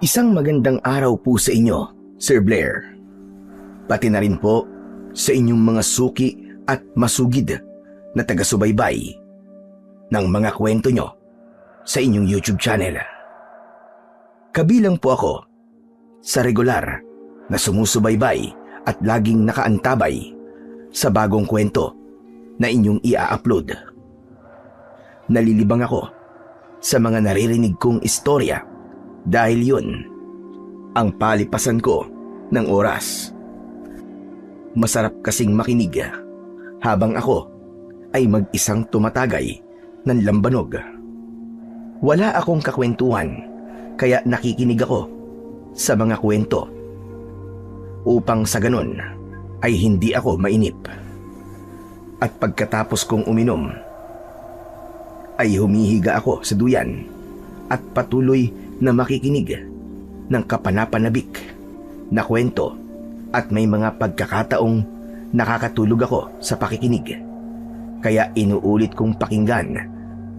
Isang magandang araw po sa inyo, Sir Blair. Pati na rin po sa inyong mga suki at masugid na taga-subaybay ng mga kwento nyo sa inyong YouTube channel. Kabilang po ako sa regular na sumusubaybay at laging nakaantabay sa bagong kwento na inyong ia-upload. Nalilibang ako sa mga naririnig kong istorya dahil yun ang palipasan ko ng oras. Masarap kasing makinig habang ako ay mag-isang tumatagay ng lambanog. Wala akong kakwentuhan kaya nakikinig ako sa mga kwento upang sa ganun ay hindi ako mainip. At pagkatapos kong uminom ay humihiga ako sa duyan at patuloy na makikinig ng kapanapanabik na kwento at may mga pagkakataong nakakatulog ako sa pakikinig. Kaya inuulit kong pakinggan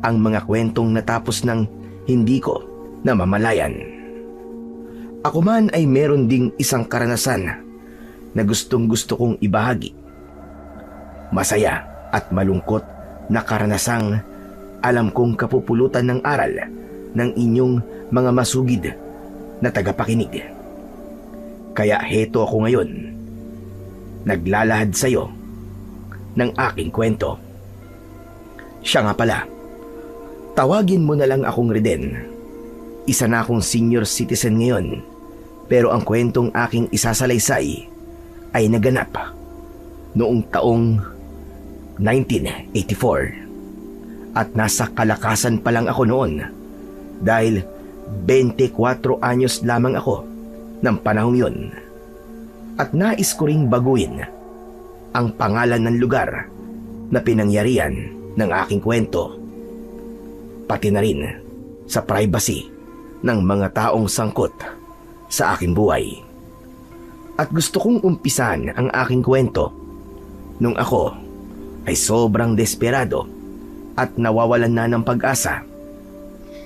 ang mga kwentong natapos ng hindi ko namamalayan. Ako man ay meron ding isang karanasan na gustong-gusto kong ibahagi. Masaya at malungkot na karanasang alam kong kapupulutan ng aral ng inyong mga masugid na tagapakinig. Kaya heto ako ngayon, naglalahad sa iyo ng aking kwento. Siya nga pala, tawagin mo na lang akong Reden. Isa na akong senior citizen ngayon, pero ang kwentong aking isasalaysay ay naganap noong taong 1984. At nasa kalakasan pa lang ako noon dahil 24 anyos lamang ako ng panahong yun. At nais ko ring baguhin ang pangalan ng lugar na pinangyarihan ng aking kwento, pati na rin sa privacy ng mga taong sangkot sa aking buhay. At gusto kong umpisan ang aking kwento nung ako ay sobrang desperado at nawawalan na ng pag-asa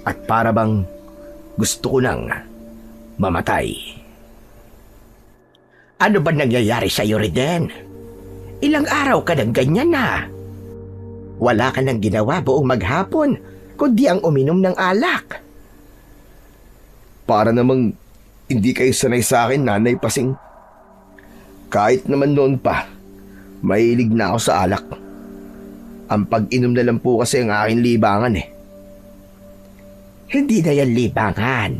at para bang gusto ko nang mamatay. Ano ba nangyayari sa iyo, Reden? Ilang araw ka nang ganyan na. Wala ka nang ginawa buong maghapon kundi ang uminom ng alak. Para namang hindi kayo sanay sa akin, Nanay Pasing. Kahit naman noon pa, mahilig na ako sa alak. Ang pag-inom na lang po kasi ang aking libangan eh. Hindi na yan libangan,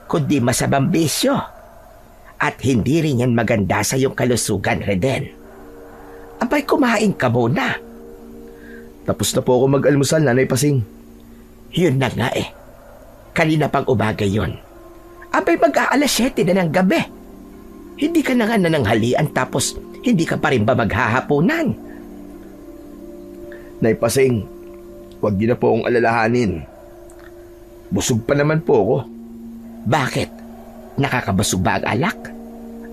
kundi masamang bisyo. At hindi rin yan maganda sa iyong kalusugan, Reden. Abay, kumain ka muna. Tapos na po ako mag-almusal, Nanay Pasing. Yun na nga eh. Kanina pang umaga yun. Abay, mag-aalas 7 na ng gabi. Hindi ka na nga nananghalian tapos hindi ka pa rin ba maghahaponan? Nay Pasing, huwag niyo na po akong alalahanin. Busog pa naman po ako. Bakit? Nakakabusog ba ang alak?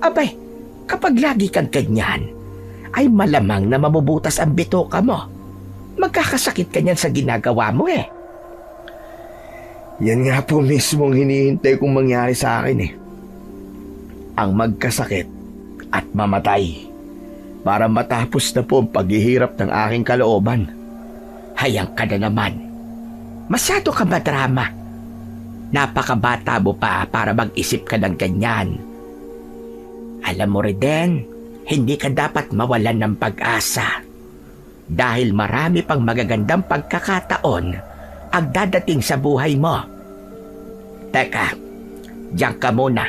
Abay, kapag lagi kang ganyan, ay malamang na mabubutas ang bitoka mo. Magkakasakit ka niyan sa ginagawa mo eh. Yan nga po mismo ang hinihintay kong mangyari sa akin eh. Ang magkasakit at mamatay para matapos na po ang paghihirap ng aking kalooban. Hayang ka na naman. Masyado ka madrama. Napakabata mo pa para mag-isip ka ng ganyan. Alam mo, Reden, hindi ka dapat mawalan ng pag-asa. Dahil marami pang magagandang pagkakataon ang dadating sa buhay mo. Teka, diyan ka muna.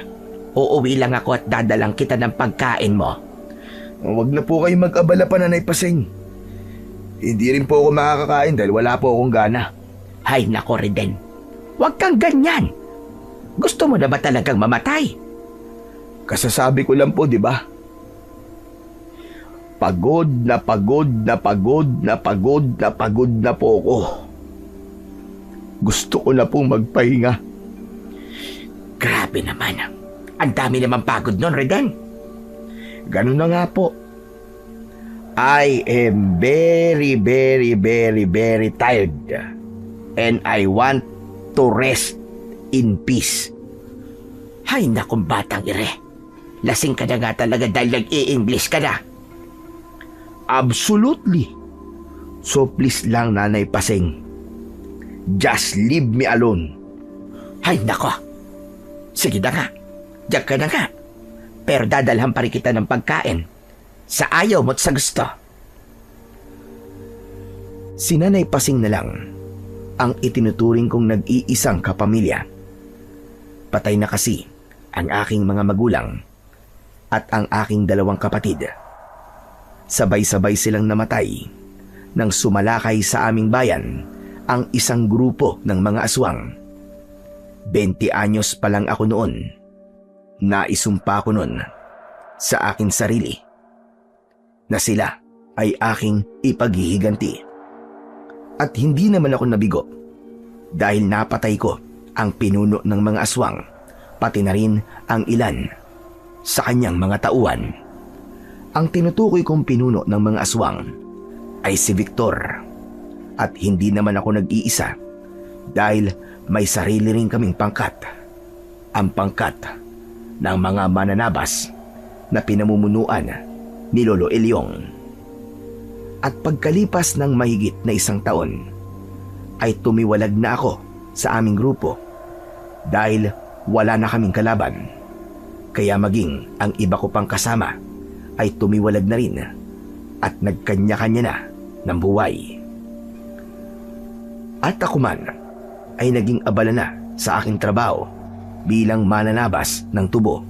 Uuwi lang ako at dadalang kita ng pagkain mo. Huwag na po kayo mag-abala pa, Nanay Pasing. Hindi rin po ako makakakain dahil wala po akong gana. Hay nako, Reden. Huwag kang ganyan. Gusto mo na ba talagang mamatay? Kasasabi ko lang po, di ba? Pagod na pagod na pagod na pagod na pagod na po ako. Gusto ko na pong magpahinga. Grabe naman. Ang dami naman pagod nun, Reden. Ganun na nga po. I am very, very, very, very tired. And I want to rest in peace. Hay nakong batang ire. Lasing ka na nga talaga dahil nag-i-English ka na. Absolutely. So please lang, Nanay Paseng. Just leave me alone. Hay nako. Sige na nga. Diyan ka na nga. Pero dadalhan pa rin kita ng pagkain. Sa ayaw mo't sa gusto. Si Nanay Pasing na lang ang itinuturing kong nag-iisang kapamilya. Patay na kasi ang aking mga magulang at ang aking dalawang kapatid. Sabay-sabay silang namatay nang sumalakay sa aming bayan ang isang grupo ng mga aswang. 20 anyos pa lang ako noon. Naisumpa ko noon sa aking sarili na sila ay aking ipaghihiganti. At hindi naman ako nabigo dahil napatay ko ang pinuno ng mga aswang, pati na rin ang ilan sa kanyang mga tauhan. Ang tinutukoy kong pinuno ng mga aswang ay si Victor. At hindi naman ako nag-iisa dahil may sarili rin kaming pangkat. Ang pangkat ng mga mananabas na pinamumunuan ni Lolo Elyong. At pagkalipas ng mahigit na 1 taon, ay tumiwalag na ako sa aming grupo dahil wala na kaming kalaban. Kaya maging ang iba ko pang kasama ay tumiwalag na rin at nagkanya-kanya na ng buhay. At ako man ay naging abala na sa aking trabaho bilang mananabas ng tubo.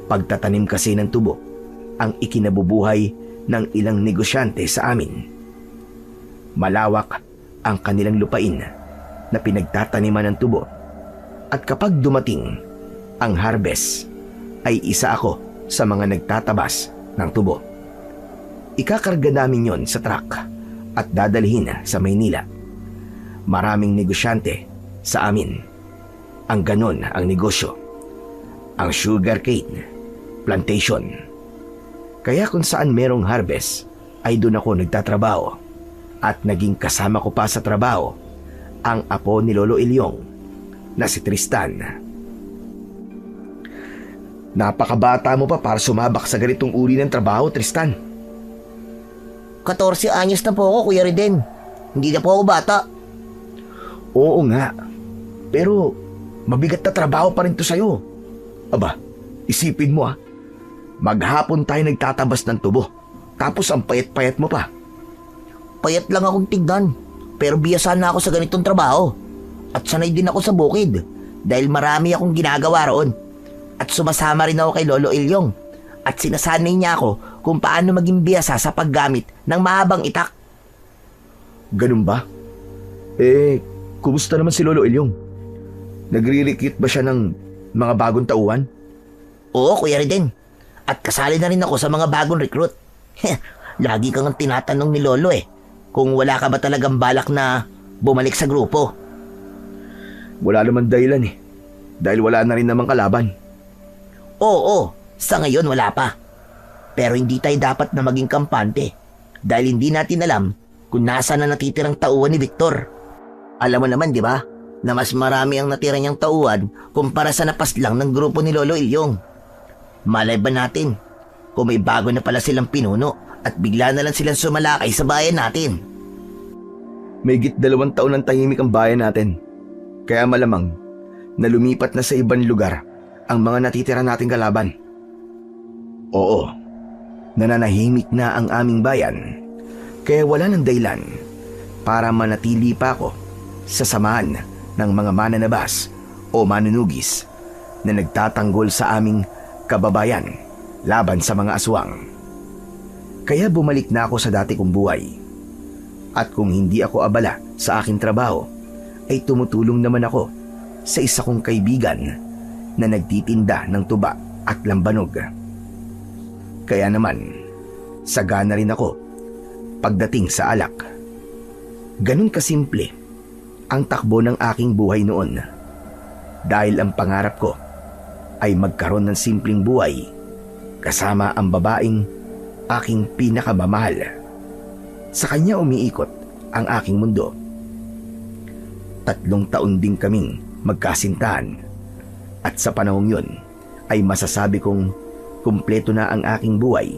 Pagtatanim kasi ng tubo ang ikinabubuhay ng ilang negosyante sa amin. Malawak ang kanilang lupain na pinagtataniman ng tubo at kapag dumating ang harvest ay isa ako sa mga nagtatabas ng tubo. Ikakarga namin yon sa truck at dadalhin sa Maynila. Maraming negosyante sa amin. Ang ganon ang negosyo. Ang sugarcane plantation. Kaya kung saan merong harvest ay doon ako nagtatrabaho at naging kasama ko pa sa trabaho ang apo ni Lolo Elyong na si Tristan. Napakabata mo pa para sumabak sa ganitong uri ng trabaho, Tristan. 14 anyos na po ako, Kuya Reden. Hindi na po ako bata. Oo nga, pero mabigat na trabaho pa rin to sa'yo. Aba, isipin mo maghapon tayo nagtatabas ng tubo, tapos ang payat-payat mo pa. Payat lang akong tignan, pero biyasa na ako sa ganitong trabaho. At sanay din ako sa bukid, dahil marami akong ginagawa roon. At sumasama rin ako kay Lolo Elyong, at sinasanay niya ako kung paano maging biyasa sa paggamit ng mahabang itak. Ganun ba? Kumusta naman si Lolo Elyong? Nagre-recruit ba siya ng mga bagong tauhan? Oo, Kuya Reden. At kasali na rin ako sa mga bagong recruit. Lagi kang tinatanong ni Lolo kung wala ka ba talagang balak na bumalik sa grupo. Wala naman dahilan dahil wala na rin namang kalaban. Oo, sa ngayon wala pa. Pero hindi tayo dapat na maging kampante dahil hindi natin alam kung nasa na natitirang tauhan ni Victor. Alam mo naman, di ba, na mas marami ang natira niyang tauhan kumpara sa napaslang ng grupo ni Lolo Elyong. Malay ba natin kung may bago na pala silang pinuno at bigla na lang silang sumalakay sa bayan natin? Mahigit 2 taon ng tahimik ang bayan natin. Kaya malamang na lumipat na sa ibang lugar ang mga natitira nating kalaban. Oo, nananahimik na ang aming bayan. Kaya wala nang dahilan para manatili pa ako sa samahan ng mga mananabas o manunugis na nagtatanggol sa aming kababayan laban sa mga aswang. Kaya bumalik na ako sa dati kong buhay. At kung hindi ako abala sa aking trabaho, ay tumutulong naman ako sa isa kong kaibigan na nagtitinda ng tuba at lambanog. Kaya naman, sagana rin ako pagdating sa alak. Ganun kasimple ang takbo ng aking buhay noon. Dahil ang pangarap ko ay magkaroon ng simpleng buhay kasama ang babaeng aking pinakamamahal. Sa kanya umiikot ang aking mundo. 3 taon din kaming magkasintahan At sa panahong yun ay masasabi kong kumpleto na ang aking buhay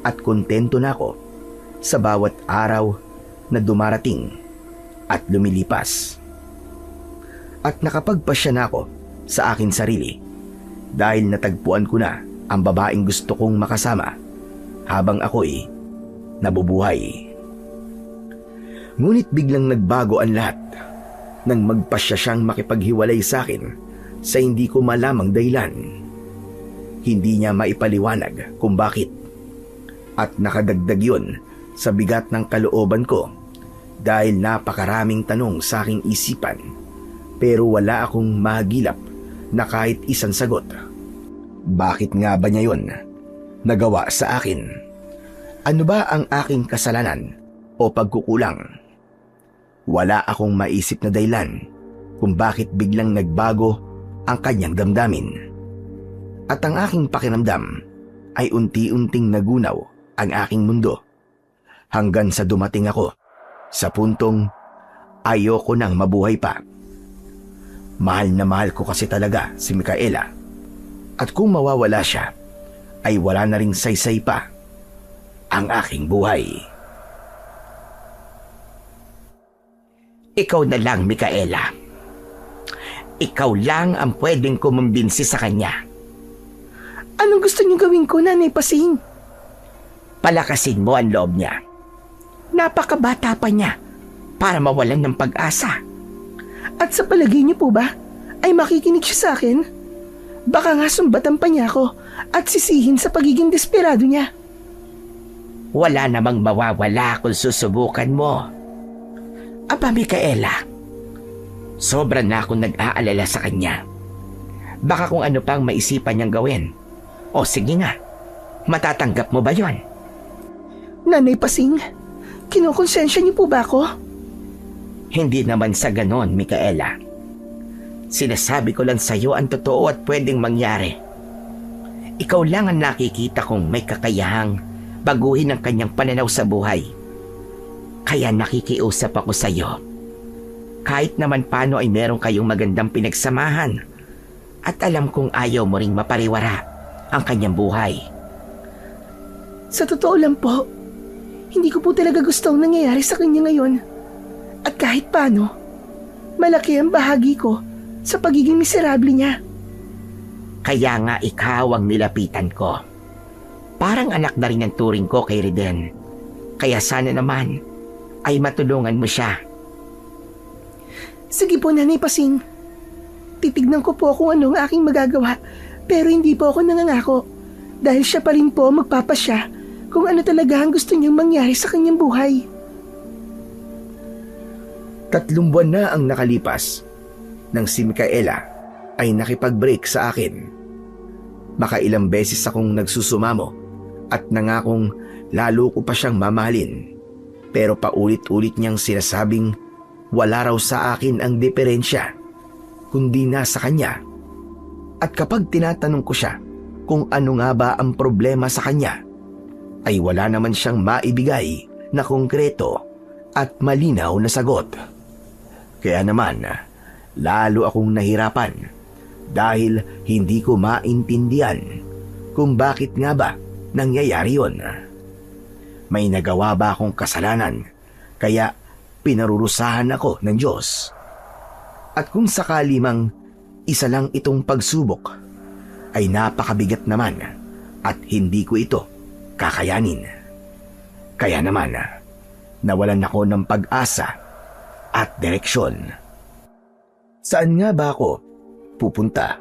at kontento na ako sa bawat araw na dumarating at lumilipas. At nakapagpasya na ako sa akin sarili dahil natagpuan ko na ang babaeng gusto kong makasama habang ako'y nabubuhay. Ngunit biglang nagbago ang lahat nang magpasya siyang makipaghiwalay sa akin sa hindi ko malamang dahilan. Hindi niya maipaliwanag kung bakit. At nakadagdag yun sa bigat ng kalooban ko dahil napakaraming tanong sa aking isipan pero wala akong mahagilap na kahit isang sagot. Bakit nga ba niya yun nagawa sa akin? Ano ba ang aking kasalanan o pagkukulang? Wala akong maisip na dahilan kung bakit biglang nagbago ang kanyang damdamin. At ang aking pakiramdam ay unti-unting nagunaw ang aking mundo hanggang sa dumating ako sa puntong ayoko nang mabuhay pa. Mahal na mahal ko kasi talaga si Micaela at kung mawawala siya ay wala na ring saysay pa ang aking buhay. Ikaw na lang, Micaela. Ikaw lang ang pwedeng kumumbinsi sa kanya. Anong gusto niyo gawin ko, Nanay Pasing? Palakasin mo ang loob niya. Napakabata pa niya para mawalan ng pag-asa. At sa palagay niyo po ba, ay makikinig siya sa akin? Baka nga sumbatan pa niya ako at sisihin sa pagiging desperado niya. Wala namang mawawala kung susubukan mo. Aba, Micaela, sobra na akong nag-aalala sa kanya. Baka kung ano pang maisipan niyang gawin. O sige nga, matatanggap mo ba yon? Nanay Pasing, kinukonsensya niyo po ba ako? Hindi naman sa ganon, Micaela. Sinasabi ko lang sa'yo ang totoo at pwedeng mangyari. Ikaw lang ang nakikita kong may kakayahang baguhin ang kanyang pananaw sa buhay. Kaya nakikiusap ako sa'yo. Kahit naman paano ay meron kayong magandang pinagsamahan at alam kong ayaw mo ring mapariwara ang kanyang buhay. Sa totoo lang po, hindi ko po talaga gusto ang nangyayari sa kanya ngayon. At kahit paano, malaki ang bahagi ko sa pagiging miserable niya. Kaya nga ikaw ang nilapitan ko. Parang anak na rin ang turing ko kay Reden. Kaya sana naman ay matulungan mo siya. Sige po, Nanay Pasing. Titignan ko po kung ano ang aking magagawa, pero hindi po ako nangangako dahil siya pa rin po magpapasya kung ano talaga ang gusto niyang mangyari sa kanyang buhay. 3 buwan na ang nakalipas nang si Micaela ay nakipag-break sa akin. Makailang beses akong nagsusumamo at nangakong lalo ko pa siyang mamahalin. Pero paulit-ulit niyang sinasabing wala raw sa akin ang diferensya, kundi nasa kanya. At kapag tinatanong ko siya kung ano nga ba ang problema sa kanya, ay wala naman siyang maibigay na konkreto at malinaw na sagot. Kaya naman, lalo akong nahirapan dahil hindi ko maintindihan kung bakit nga ba nangyayari yun. May nagawa ba akong kasalanan kaya pinarurusahan ako ng Diyos? At kung sakali mang isa lang itong pagsubok, ay napakabigat naman at hindi ko ito kakayanin. Kaya naman, nawalan ako ng pag-asa at direksyon. Saan nga ba ako pupunta?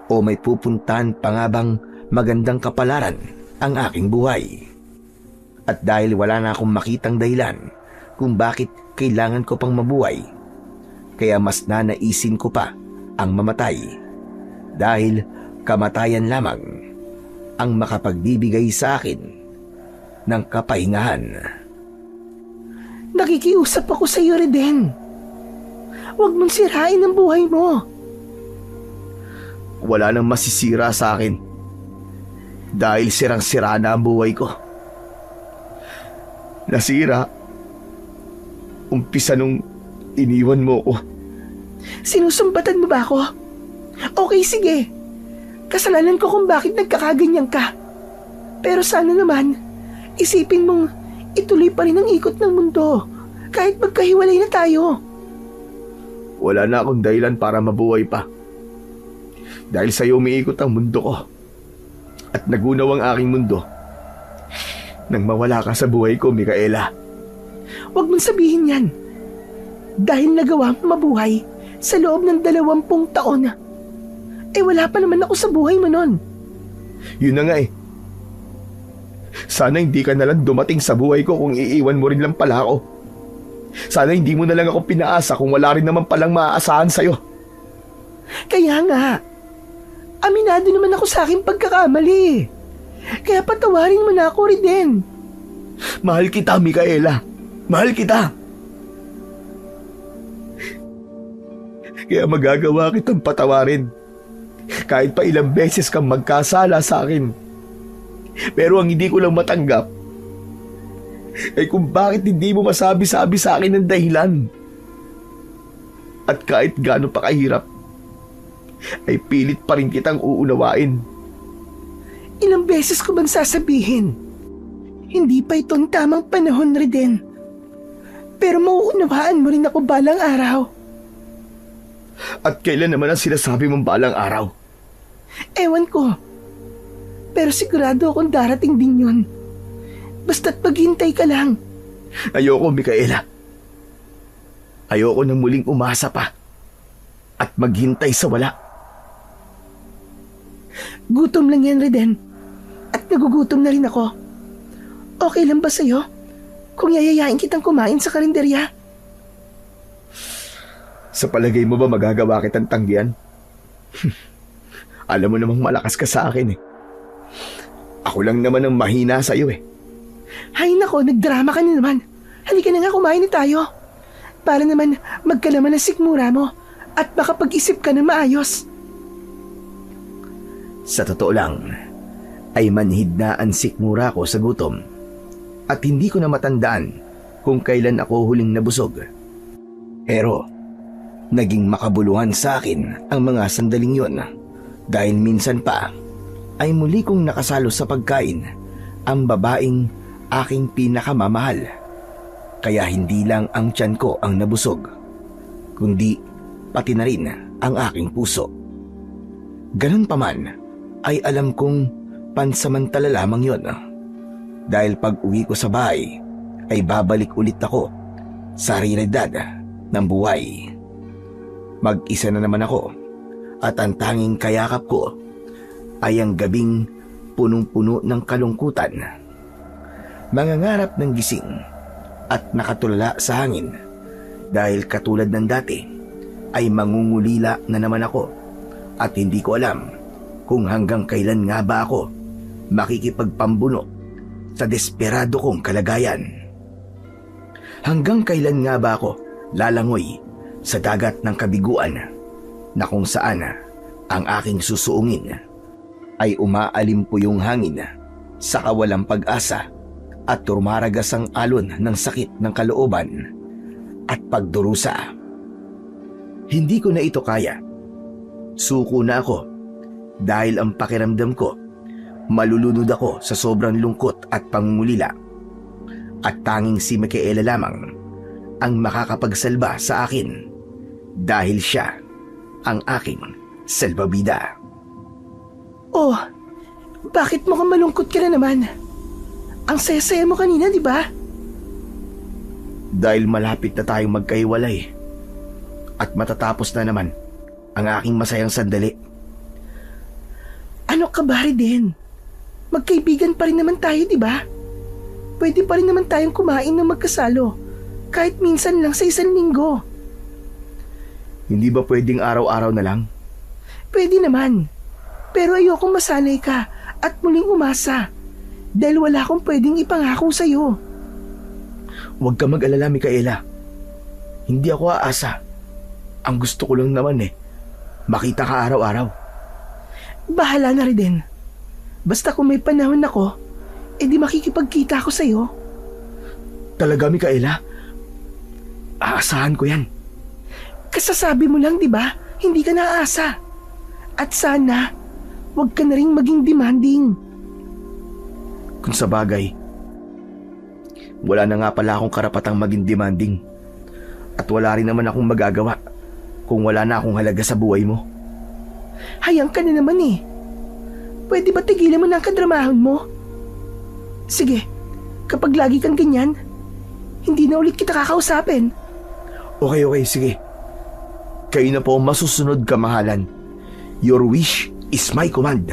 O may pupuntahan pa nga bang magandang kapalaran ang aking buhay? At dahil wala na akong makitang dahilan kung bakit kailangan ko pang mabuhay, kaya mas nanaisin ko pa ang mamatay dahil kamatayan lamang ang makapagbibigay sa akin ng kapahingahan. Nakikiusap ako sa iyo, Reden. Huwag mong sirain ang buhay mo. Wala nang masisira sa akin dahil sirang-sira na ang buhay ko. Nasira umpisa nung iniwan mo ko. Sinusumbatan mo ba ako? Okay, sige. Kasalanan ko kung bakit nagkakaganyan ka. Pero sana naman, isipin mong ituloy pa rin ang ikot ng mundo kahit magkahiwalay na tayo. Wala na akong dahilan para mabuhay pa. Dahil sa'yo umiikot ang mundo ko. At nagunaw ang aking mundo. Nang mawala ka sa buhay ko, Micaela. Huwag mong sabihin yan. Dahil nagawa mo mabuhay sa loob ng 20 taon. Eh wala pa naman ako sa buhay mo nun. Yun na nga eh. Sana hindi ka nalang dumating sa buhay ko kung iiwan mo rin lang pala ako. Sana hindi mo na lang ako pinaasa kung wala rin naman palang maaasahan sa'yo. Kaya nga, aminado naman ako sa aking pagkakamali. Kaya patawarin mo na ako rin din. Mahal kita, Micaela. Mahal kita. Kaya magagawa kitang patawarin. Kahit pa ilang beses kang magkasala sa akin. Pero ang hindi ko lang matanggap ay kung bakit hindi mo masabi-sabi sa akin ng dahilan. At kahit gaano pa kahirap, ay pilit pa rin kitang uunawain. Ilang beses ko bang sasabihin? Hindi pa itong tamang panahon, Reden. Pero mauunawaan mo rin ako balang araw. At kailan naman ang sinasabi mong balang araw? Ewan ko. Pero sigurado akong darating din yun. Basta't maghintay ka lang. Ayoko, Micaela. Ayoko na muling umasa pa at maghintay sa wala. Gutom lang yan, Reden. At nagugutom na rin ako. Okay lang ba sa'yo kung yayayain kitang kumain sa karinderya? Sa palagay mo ba magagawa kitang tanggihan? Alam mo namang malakas ka sa akin eh. Ako lang naman ang mahina sa'yo eh. Hay nako, nagdrama ka na naman. Halika na nga, kumain na tayo. Para naman magkalaman ang sikmura mo at makapag-isip ka na maayos. Sa totoo lang, ay manhid na ang sikmura ko sa gutom. At hindi ko na matandaan kung kailan ako huling nabusog. Pero, naging makabuluhan sa akin ang mga sandaling yon. Dahil minsan pa, ay muli kong nakasalo sa pagkain ang babaeng aking pinakamamahal. Kaya hindi lang ang tiyan ko ang nabusog, kundi pati na rin ang aking puso. Ganun pa man, ay alam kong pansamantala lamang yon. Dahil pag uwi ko sa bahay, ay babalik ulit ako sa realidad ng buhay. Mag-isa na naman ako at ang tanging kayakap ko ay ang gabing punong-puno ng kalungkutan. Mangangarap ng gising at nakatulala sa hangin dahil katulad ng dati ay mangungulila na naman ako at hindi ko alam kung hanggang kailan nga ba ako makikipagpambuno sa desperado kong kalagayan. Hanggang kailan nga ba ako lalangoy sa dagat ng kabiguan na kung saan ang aking susuungin ay umaalimpo yung hangin sa kawalang pag-asa at rumaragas ang alon ng sakit ng kalooban at pagdurusa. Hindi ko na ito kaya. Suko na ako dahil ang pakiramdam ko malulunod ako sa sobrang lungkot at pangungulila. At tanging si Micaela lamang ang makakapagsalba sa akin dahil siya ang aking salbabida. Oh, bakit mukhang malungkot ka na naman? Ang saya-saya mo kanina, di ba? Dahil malapit na tayong magkahiwalay at matatapos na naman ang aking masayang sandali. Ano ka ba, Reden? Magkaibigan pa rin naman tayo, di ba? Pwede pa rin naman tayong kumain ng magkasalo, kahit minsan lang sa 1 linggo. Hindi ba pwedeng araw-araw na lang? Pwede naman. Pero ayokong masanay ka at muling umasa dahil wala akong pwedeng ipangako sa'yo. Huwag ka mag-alala, Micaela. Hindi ako aasa. Ang gusto ko lang naman makita ka araw-araw. Bahala na, Reden. Basta kung may panahon ako, edi makikipagkita ako sa'yo. Talaga, Micaela? Aasahan ko yan. Kasasabi mo lang, di ba? Hindi ka naaasa. At sana, huwag ka na rin maging demanding. Kung sa bagay, wala na nga pala akong karapatang maging demanding. At wala rin naman akong magagawa kung wala na akong halaga sa buhay mo. Hayang ka na naman eh. Pwede ba tigilan mo na ang kadramahon mo? Sige, kapag lagi kang ganyan, hindi na ulit kita kakausapin. Okay, sige. Kayo na po ang masusunod, kamahalan. Your wish is my command.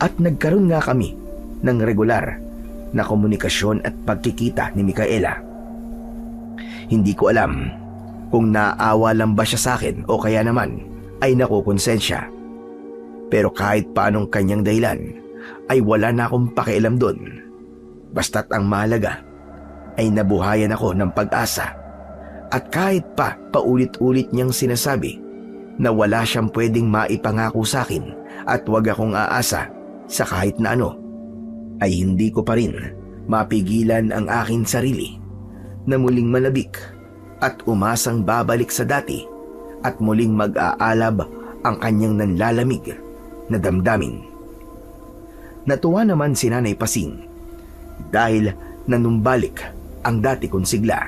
At nagkaroon nga kami ng regular na komunikasyon at pagkikita ni Micaela. Hindi ko alam kung naawa lang ba siya sa akin o kaya naman ay nakukonsensya. Pero kahit paanong kanyang dahilan ay wala na akong pakialam doon. Basta't ang mahalaga ay nabuhayan ako ng pag-asa. At kahit pa paulit-ulit niyang sinasabi na wala siyang pwedeng maipangako sa akin at wag akong aasa sa kahit na ano, ay hindi ko pa rin mapigilan ang aking sarili na muling malabik at umasang babalik sa dati at muling mag-aalab ang kanyang nanlalamig na damdamin. Natuwa naman si Nanay Pasing dahil nanumbalik ang dati kong sigla.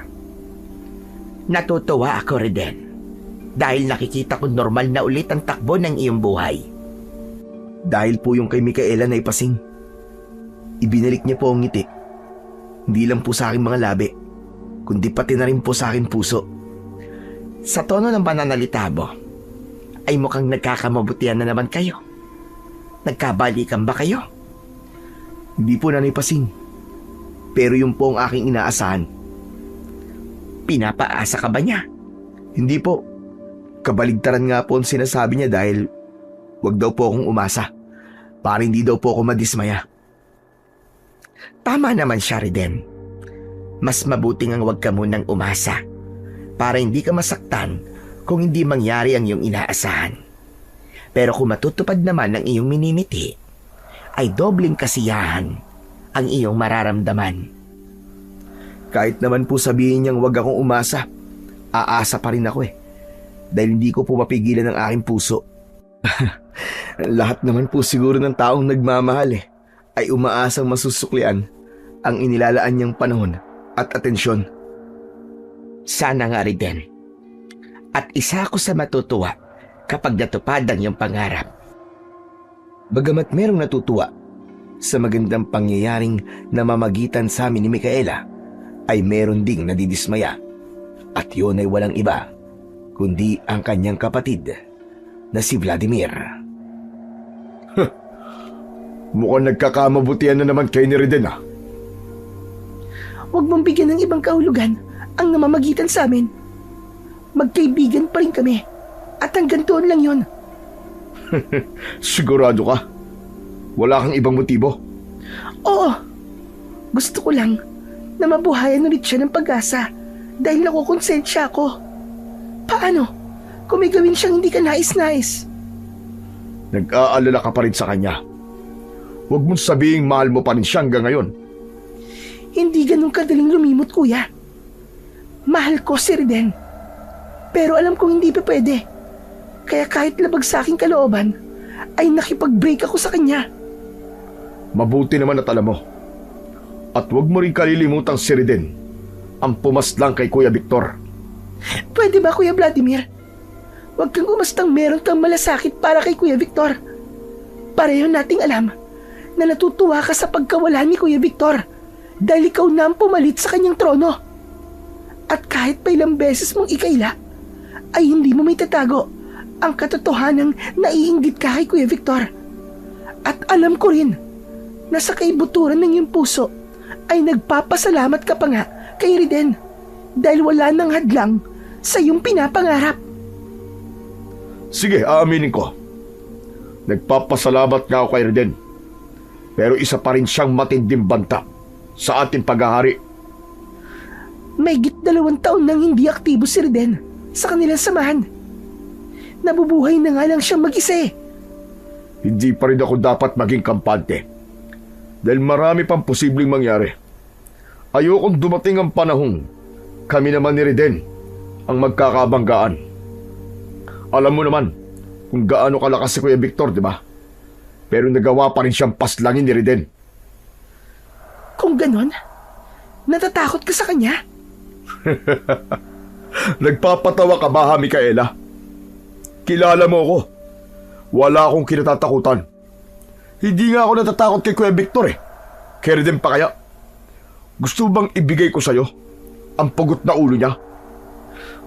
Natutuwa ako, Reden, dahil nakikita ko normal na ulit ang takbo ng iyong buhay. Dahil po yung kay Micaela na ipasing, ibinalik niya po ang ngiti. Hindi lang po sa aking mga labi, kundi pati na rin po sa aking puso. Sa tono ng pananalita mo, ay mukhang nagkakamabutihan na naman kayo. Nagkabalikan ba kayo? Hindi po, Nanay Pasing. Pero yung po ang aking inaasahan. Pinapaasa ka ba niya? Hindi po. Kabaligtaran nga po ang sinasabi niya dahil wag daw po akong umasa para hindi daw po ako madismaya. Tama naman siya, Reden. Mas mabuting ang wag ka munang umasa para hindi ka masaktan kung hindi mangyari ang iyong inaasahan. Pero kung matutupad naman ang iyong minimiti, ay dobling kasiyahan ang iyong mararamdaman. Kahit naman po sabihin niyang wag akong umasa, aasa pa rin ako dahil hindi ko po mapigilan ang aking puso. Lahat naman po siguro ng taong nagmamahal ay umaasang masusuklian ang inilalaan niyang panahon at atensyon. Sana nga, Reden. At isa ako sa matutuwa kapag natupad ang iyong pangarap. Bagamat merong natutuwa sa magandang pangyayaring namamagitan sa amin ni Micaela, ay meron ding nadidismaya. At yun ay walang iba kundi ang kanyang kapatid na si Vladimir. Mukhang nagkakamabutihan na naman kayo ni Reden. Huwag mong bigyan ng ibang kahulugan ang namamagitan sa amin. Magkaibigan pa rin kami. At hanggang doon lang yun. Sigurado ka? Wala kang ibang motibo? Oo. Gusto ko lang na mabuhayan ulit siya ng pag-asa dahil nakukonsensya ako. Paano kung may gawin siyang hindi ka nais-nais? Nag-aalala ka pa rin sa kanya. Huwag mong sabihing mahal mo pa rin siya hanggang ngayon. Hindi ganun kadaling lumimot, kuya. Mahal ko si Reden. Pero alam kong hindi pa pwede. Kaya kahit labag sa aking kalooban, ay nakipag-break ako sa kanya. Mabuti naman at alam mo. At huwag mo rin kalilimutang si Reden ang pumaslang kay Kuya Victor. Pwede ba, Kuya Vladimir? Huwag kang umastang meron kang malasakit para kay Kuya Victor. Pareho nating alam na natutuwa ka sa pagkawala ni Kuya Victor dahil ikaw na ang pumalit sa kanyang trono. At kahit pa ilang beses mong ikaila, ay hindi mo may tatago ang katotohanang naiinggit ka kay Kuya Victor. At alam ko rin na sa kaibuturan ng iyong puso ay nagpapasalamat ka pa nga kay Reden dahil wala nang hadlang sa iyong pinapangarap. Sige, aaminin ko. Nagpapasalamat nga ako kay Reden. Pero isa pa rin siyang matinding banta sa ating paghahari. Mahigit 2 taon nang hindi aktibo si Reden sa kanilang samahan. Nabubuhay na nga lang siyang mag-isa. Hindi pa rin ako dapat maging kampante. Dahil marami pang posibleng mangyari. Ayokong dumating ang panahong kami naman ni Reden ang magkakabanggaan. Alam mo naman kung gaano kalakas si Kuya Victor, di ba? Pero nagawa pa rin siyang paslangin ni Reden. Kung ganon, natatakot ka sa kanya? Nagpapatawa ka ba, ha, Micaela? Kilala mo ako. Wala akong kinatatakutan. Hindi nga ako natatakot kay Kuya Victor eh. Kaya Reden pa kaya? Gusto bang ibigay ko sa'yo ang pugot na ulo niya?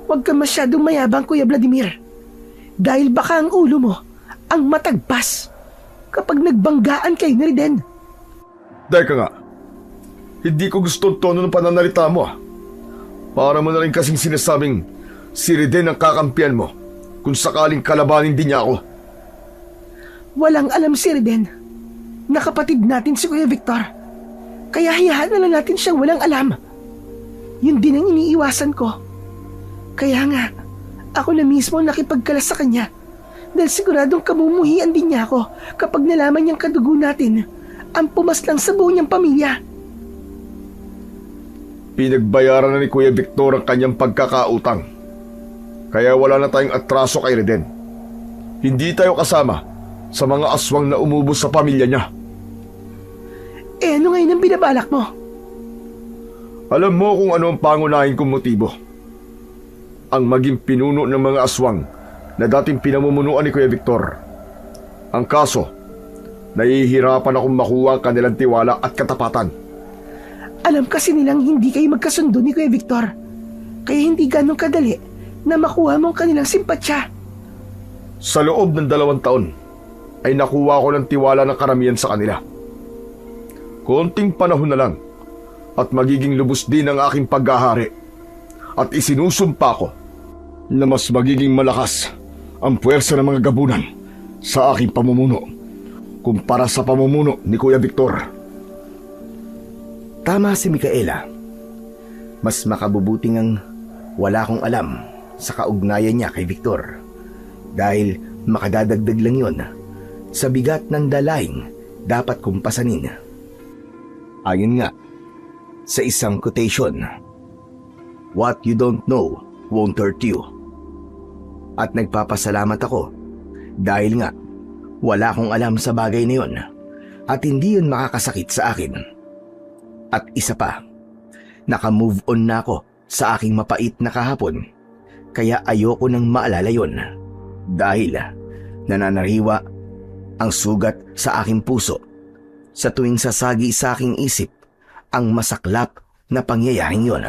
Huwag ka masyadong mayabang, Kuya Vladimir. Dahil baka ang ulo mo ang matagpas kapag nagbanggaan kayo ni Reden. Teka nga, hindi ko gusto ang tono ng pananalita mo, ah. Para mo na rin kasing sinasabing si Reden ang kakampiyan mo kung sakaling kalabanin din niya ako. Walang alam si Reden na kapatid natin si Kuya Victor. Kaya hayaan na lang natin siyang walang alam. Yun din ang iniiwasan ko. Kaya nga, ako na mismo ang nakipagkalas sa kanya dahil siguradong kamumuhian din niya ako kapag nalaman niyang kadugo natin ang pumaslang sa buo niyang pamilya. Pinagbayaran na ni Kuya Victor ang kanyang pagkakautang. Kaya wala na tayong atraso kay Reden. Hindi tayo kasama sa mga aswang na umubos sa pamilya niya. Eh ano ngayon ang binabalak mo? Alam mo kung ano ang pangunahin kong motibo. Ang maging pinuno ng mga aswang na dating pinamumunuan ni Kuya Victor. Ang kaso, nahihirapan akong makuha ang kanilang tiwala at katapatan. Alam kasi nilang hindi kayo magkasundo ni Kuya Victor. Kaya hindi ganong kadali na makuha mo ang kanilang simpatsya. Sa loob ng 2 taon, ay nakuha ko ng tiwala ng karamihan sa kanila. Konting panahon na lang at magiging lubos din ang aking paghahari. At isinusumpa ko na mas magiging malakas ang puwersa ng mga gabunan sa aking pamumuno kumpara sa pamumuno ni Kuya Victor. Tama si Micaela. Mas makabubuting ang wala akong alam sa kaugnayan niya kay Victor. Dahil makadadagdag lang yon sa bigat ng dalaing dapat kong pasanin. Ayon nga sa isang quotation, "What you don't know won't hurt you." At nagpapasalamat ako dahil nga wala akong alam sa bagay na yon at hindi yun makakasakit sa akin. At isa pa, naka-move on na ako sa aking mapait na kahapon kaya ayoko nang maalala yon dahil nananariwa ang sugat sa aking puso sa tuwing sasagi sa aking isip ang masaklap na pangyayaring yon.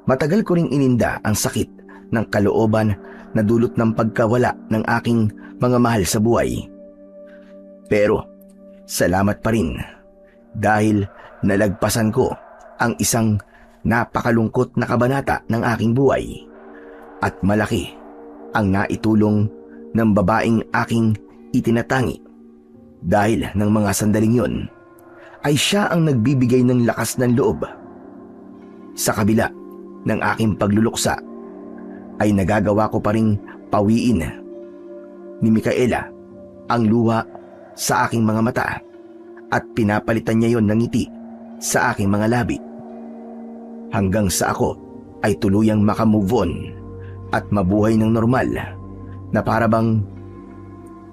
Matagal ko ring ininda ang sakit ng kalooban na dulot ng pagkawala ng aking mga mahal sa buhay. Pero salamat pa rin dahil nalagpasan ko ang isang napakalungkot na kabanata ng aking buhay at malaki ang naitulong ng babaeng aking itinatangi. Dahil ng mga sandaling yon, ay siya ang nagbibigay ng lakas ng loob. Sa kabila ng aking pagluluksa, ay nagagawa ko pa ring pawiin ni Micaela ang luha sa aking mga mata at pinapalitan niya yon ng ngiti sa aking mga labi. Hanggang sa ako ay tuluyang makamove on at mabuhay ng normal na para bang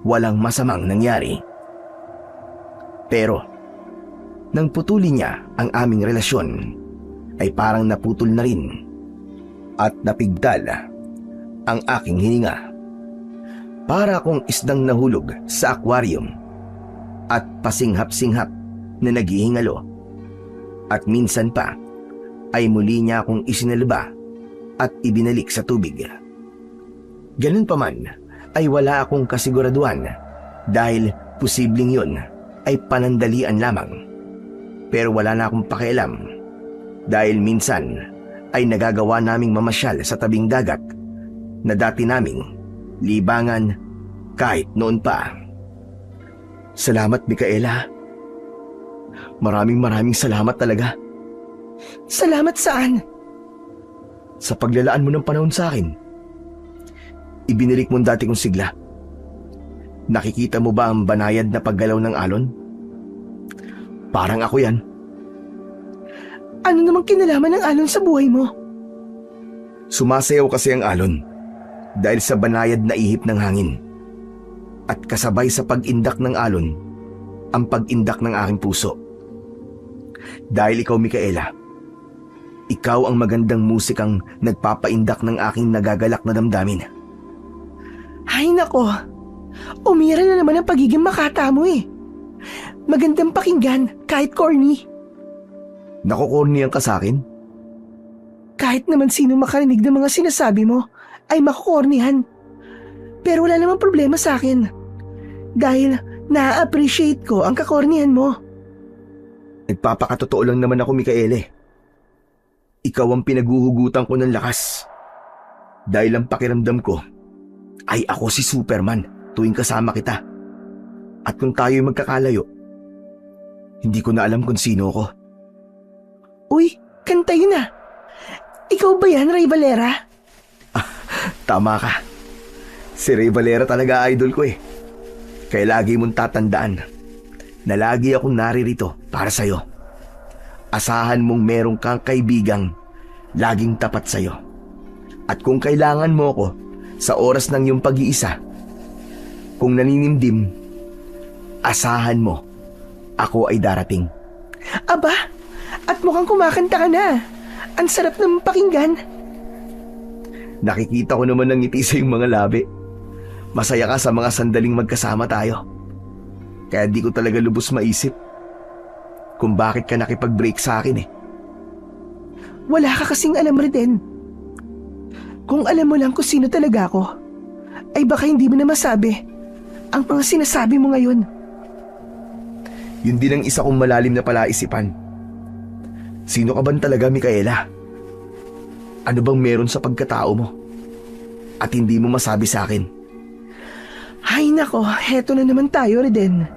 walang masamang nangyari. Pero, nang putulin niya ang aming relasyon, ay parang naputol na rin at napigtal ang aking hininga. Para akong isdang nahulog sa aquarium at pasinghap-singhap na naghihingalo. At minsan pa ay muli niya akong isinalba at ibinalik sa tubig. Ganun pa man ay wala akong kasiguraduhan dahil posibleng yun ay panandalian lamang. Pero wala na akong pakialam dahil minsan ay nagagawa naming mamasyal sa tabing dagat na dati naming libangan kahit noon pa. Salamat, Micaela. Maraming salamat talaga. Salamat saan? Sa paglalaan mo ng panahon sa akin. Ibinalik mo ang dati kong sigla. Nakikita mo ba ang banayad na paggalaw ng alon? Parang ako yan. Ano namang kinalaman ng alon sa buhay mo? Sumasayaw kasi ang alon. dahil sa banayad na ihip ng hangin. At kasabay sa pag-indak ng alon, ang pag-indak ng aking puso. Dahil ikaw, Micaela, ikaw ang magandang musikang nagpapaindak ng aking nagagalak na damdamin. Ay nako, umira na naman ang pagiging makata mo eh. Magandang pakinggan kahit corny. Nakukornihan ka sa akin? Kahit naman sino makarinig ng mga sinasabi mo ay makukornihan. Pero wala namang problema sa akin. Dahil na-appreciate ko ang kakornihan mo. Nagpapakatotoo lang naman ako, Micaele. Ikaw ang pinaguhugutan ko ng lakas. Dahil ang pakiramdam ko ay ako si Superman tuwing kasama kita. At kung tayo'y magkakalayo, hindi ko na alam kung sino ko. Uy, kanta yun ah. Ikaw ba yan, Ray Valera? Tama ka. Si Ray Valera talaga idol ko eh. Kaya lagi mong tatandaan na lagi akong naririto para sa'yo. Asahan mong merong kang kaibigang laging tapat sa'yo. At kung kailangan mo ako sa oras ng iyong pag-iisa, kung naninimdim, asahan mo, ako ay darating. Aba, at mukhang kumakanta ka na. Ang sarap naman pakinggan. Nakikita ko naman ng ngiti sa iyong mga labi. Masaya ka sa mga sandaling magkasama tayo. Kaya di ko talaga lubos maisip kung bakit ka nakipag-break sa akin eh. Wala ka kasing alam rin. Kung alam mo lang kung sino talaga ako, ay baka hindi mo na masabi ang mga sinasabi mo ngayon. Yun din ang isa kong malalim na palaisipan. Sino ka ba talaga, Micaela? Ano bang meron sa pagkatao mo? At hindi mo masabi sa akin? Ay nako, heto na naman tayo, Reden.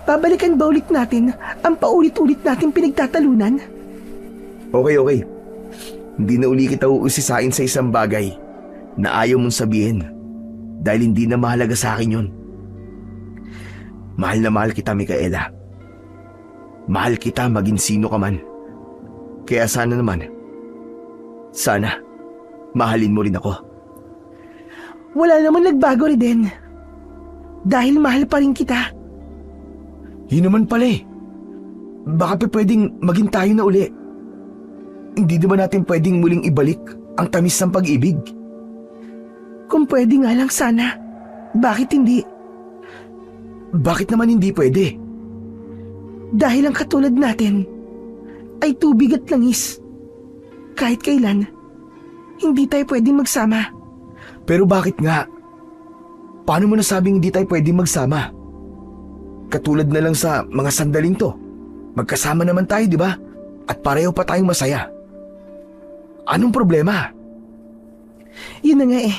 Babalikan ba ulit natin ang paulit-ulit natin pinagtatalunan? Okay. Hindi na uli kita uusisain sa isang bagay na ayaw mong sabihin dahil hindi na mahalaga sa akin yun. Mahal na mahal kita, Micaela. Mahal kita maging sino ka man. Kaya sana mahalin mo rin ako. Wala naman nagbago, Reden. Dahil mahal pa rin kita. Yun naman pala eh. Baka pwedeng maging tayo na uli. Hindi naman natin pwedeng muling ibalik ang tamis ng pag-ibig. Kung pwede nga lang sana, bakit hindi? Bakit naman hindi pwede? Dahil ang katulad natin ay tubig at langis. Kahit kailan, hindi tayo pwedeng magsama. Pero bakit nga? Paano mo nasabing hindi tayo pwedeng magsama? Katulad na lang sa mga sandaling to. Magkasama naman tayo, di ba? At pareho pa tayong masaya. Anong problema? Yun na nga eh.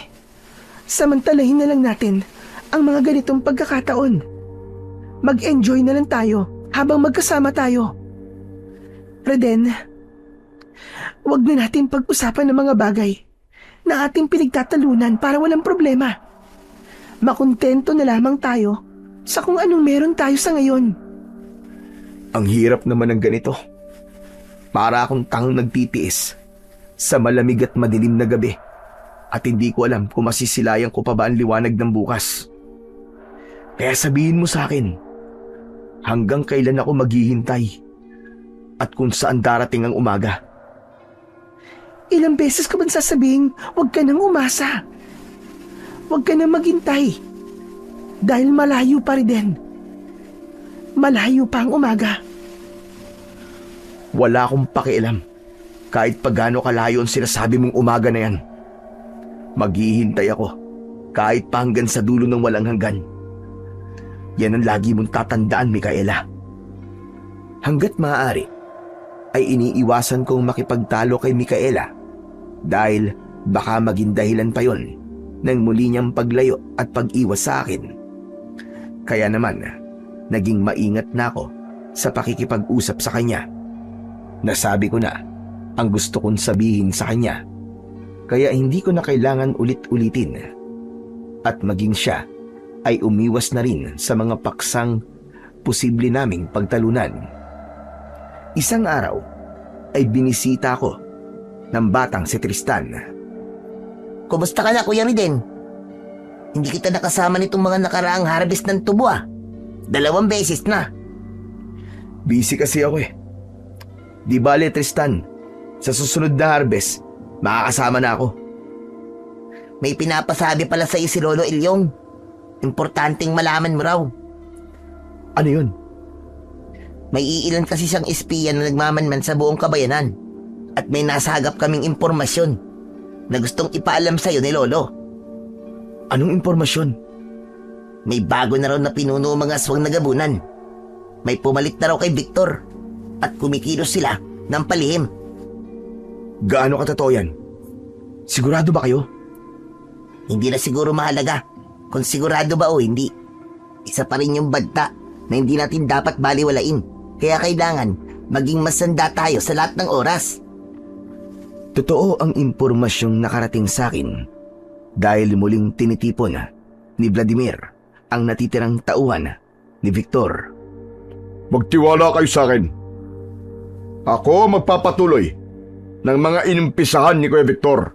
Samantalahin na lang natin ang mga ganitong pagkakataon. Mag-enjoy na lang tayo habang magkasama tayo. Reden, wag na natin pag-usapan ng mga bagay na ating pinagtatalunan para walang problema. Makontento na lamang tayo sa kung anong meron tayo sa ngayon. Ang hirap naman ng ganito. Para akong tangang nagtitiis sa malamig at madilim na gabi at hindi ko alam kung masisilayan ko pa ba ang liwanag ng bukas. Kaya sabihin mo sa akin, hanggang kailan ako maghihintay at kung saan darating ang umaga. Ilang beses ko bang sasabihin, huwag ka nang umasa. Huwag ka nang maghintay. Dahil malayo pa rin din. Malayo pa ang umaga. Wala akong pakialam kahit pa gaano kalayo ang sinasabi mong umaga na yan. Maghihintay ako kahit pa hanggang sa dulo ng walang hanggan. Yan ang lagi mong tatandaan, Micaela. Hanggat maaari, ay iniiwasan kong makipagtalo kay Micaela dahil baka maging dahilan pa yon ng muli niyang paglayo at pag-iwas sa akin. Kaya naman, naging maingat na ako sa pakikipag-usap sa kanya. Nasabi ko na ang gusto kong sabihin sa kanya, kaya hindi ko na kailangan ulit-ulitin. At maging siya ay umiwas na rin sa mga paksang posible naming pagtalunan. Isang araw ay binisita ko ng batang si Tristan. Kumusta ka na, Kuya Riden? Hindi kita nakasama nitong mga nakaraang harvest ng tubo 2 beses na. Busy kasi ako eh. Di bale, Tristan. Sa susunod na harvest, makakasama na ako. May pinapasabi pala sa'yo si Lolo Ilyong. Importanteng malaman mo raw. Ano yun? May iilan kasi siyang espiya na nagmamanman sa buong kabayanan. At may nasagap kaming impormasyon na gustong ipaalam sa'yo ni Lolo. Anong impormasyon? May bago na raw na pinuno ang mga aswang na gabunan. May pumalit na raw kay Victor. At kumikilos sila ng palihim. Gaano katotoo yan? Sigurado ba kayo? Hindi na siguro mahalaga kung sigurado ba o hindi. Isa pa rin yung banta na hindi natin dapat baliwalain. Kaya kailangan maging masanda tayo sa lahat ng oras. Totoo ang impormasyong nakarating sa akin dahil muling tinitipon ni Vladimir ang natitirang tauhan ni Victor. Magtiwala kayo sa akin. Ako magpapatuloy ng mga inumpisahan ni Kuya Victor.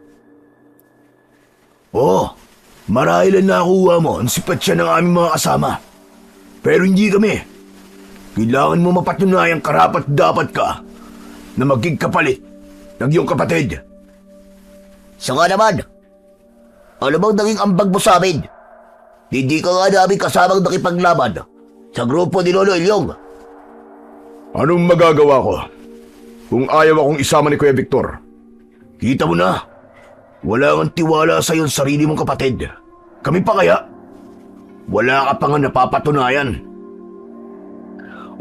Marahil ang nakuha mo ang sipatsya ng aming mga kasama. Pero hindi kami. Kailangan mo mapatunayang karapat dapat ka na maging kapalit ng iyong kapatid. So nga naman, ano bang naging ambag mo sa amin? Hindi ka nga namin kasamang nakipaglaban sa grupo ni Lolo Ilyong. Anong magagawa ko kung ayaw akong isama ni Kuya Victor? Kita mo na, wala kang tiwala sa iyong sarili mong kapatid. Kami pa kaya? Wala ka pa nga napapatunayan.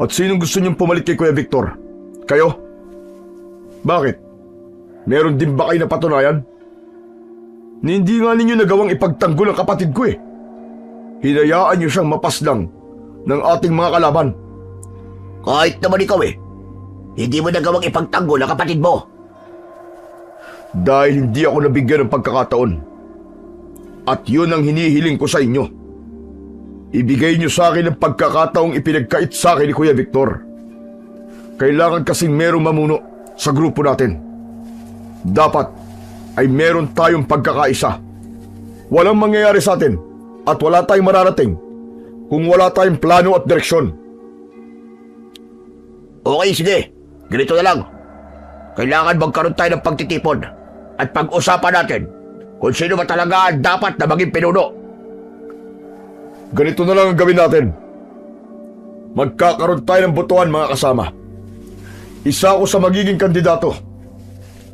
At sinong gusto niyong pumalit kay Kuya Victor? Kayo? Bakit? Meron din ba kayo na patunayan? Hindi nga ninyo nagawang ipagtanggol ang kapatid ko eh. Hinayaan niyo siyang mapaslang ng ating mga kalaban. Kahit naman ikaw hindi mo nagawang ipagtanggol ang kapatid mo. Dahil hindi ako nabigyan ng pagkakataon. At yun ang hinihiling ko sa inyo. Ibigay niyo sa akin ang pagkakataong ipinagkait sa akin ni Kuya Victor. Kailangan kasing merong mamuno sa grupo natin. Dapat ay meron tayong pagkakaisa. Walang mangyayari sa atin at wala tayong mararating kung wala tayong plano at direksyon. Okay, sige. Ganito na lang. Kailangan magkaroon tayo ng pagtitipon at pag-usapan natin kung sino ba talaga ang dapat na maging pinuno. Ganito na lang ang gawin natin. Magkakaroon tayo ng botohan, mga kasama. Isa ako sa magiging kandidato.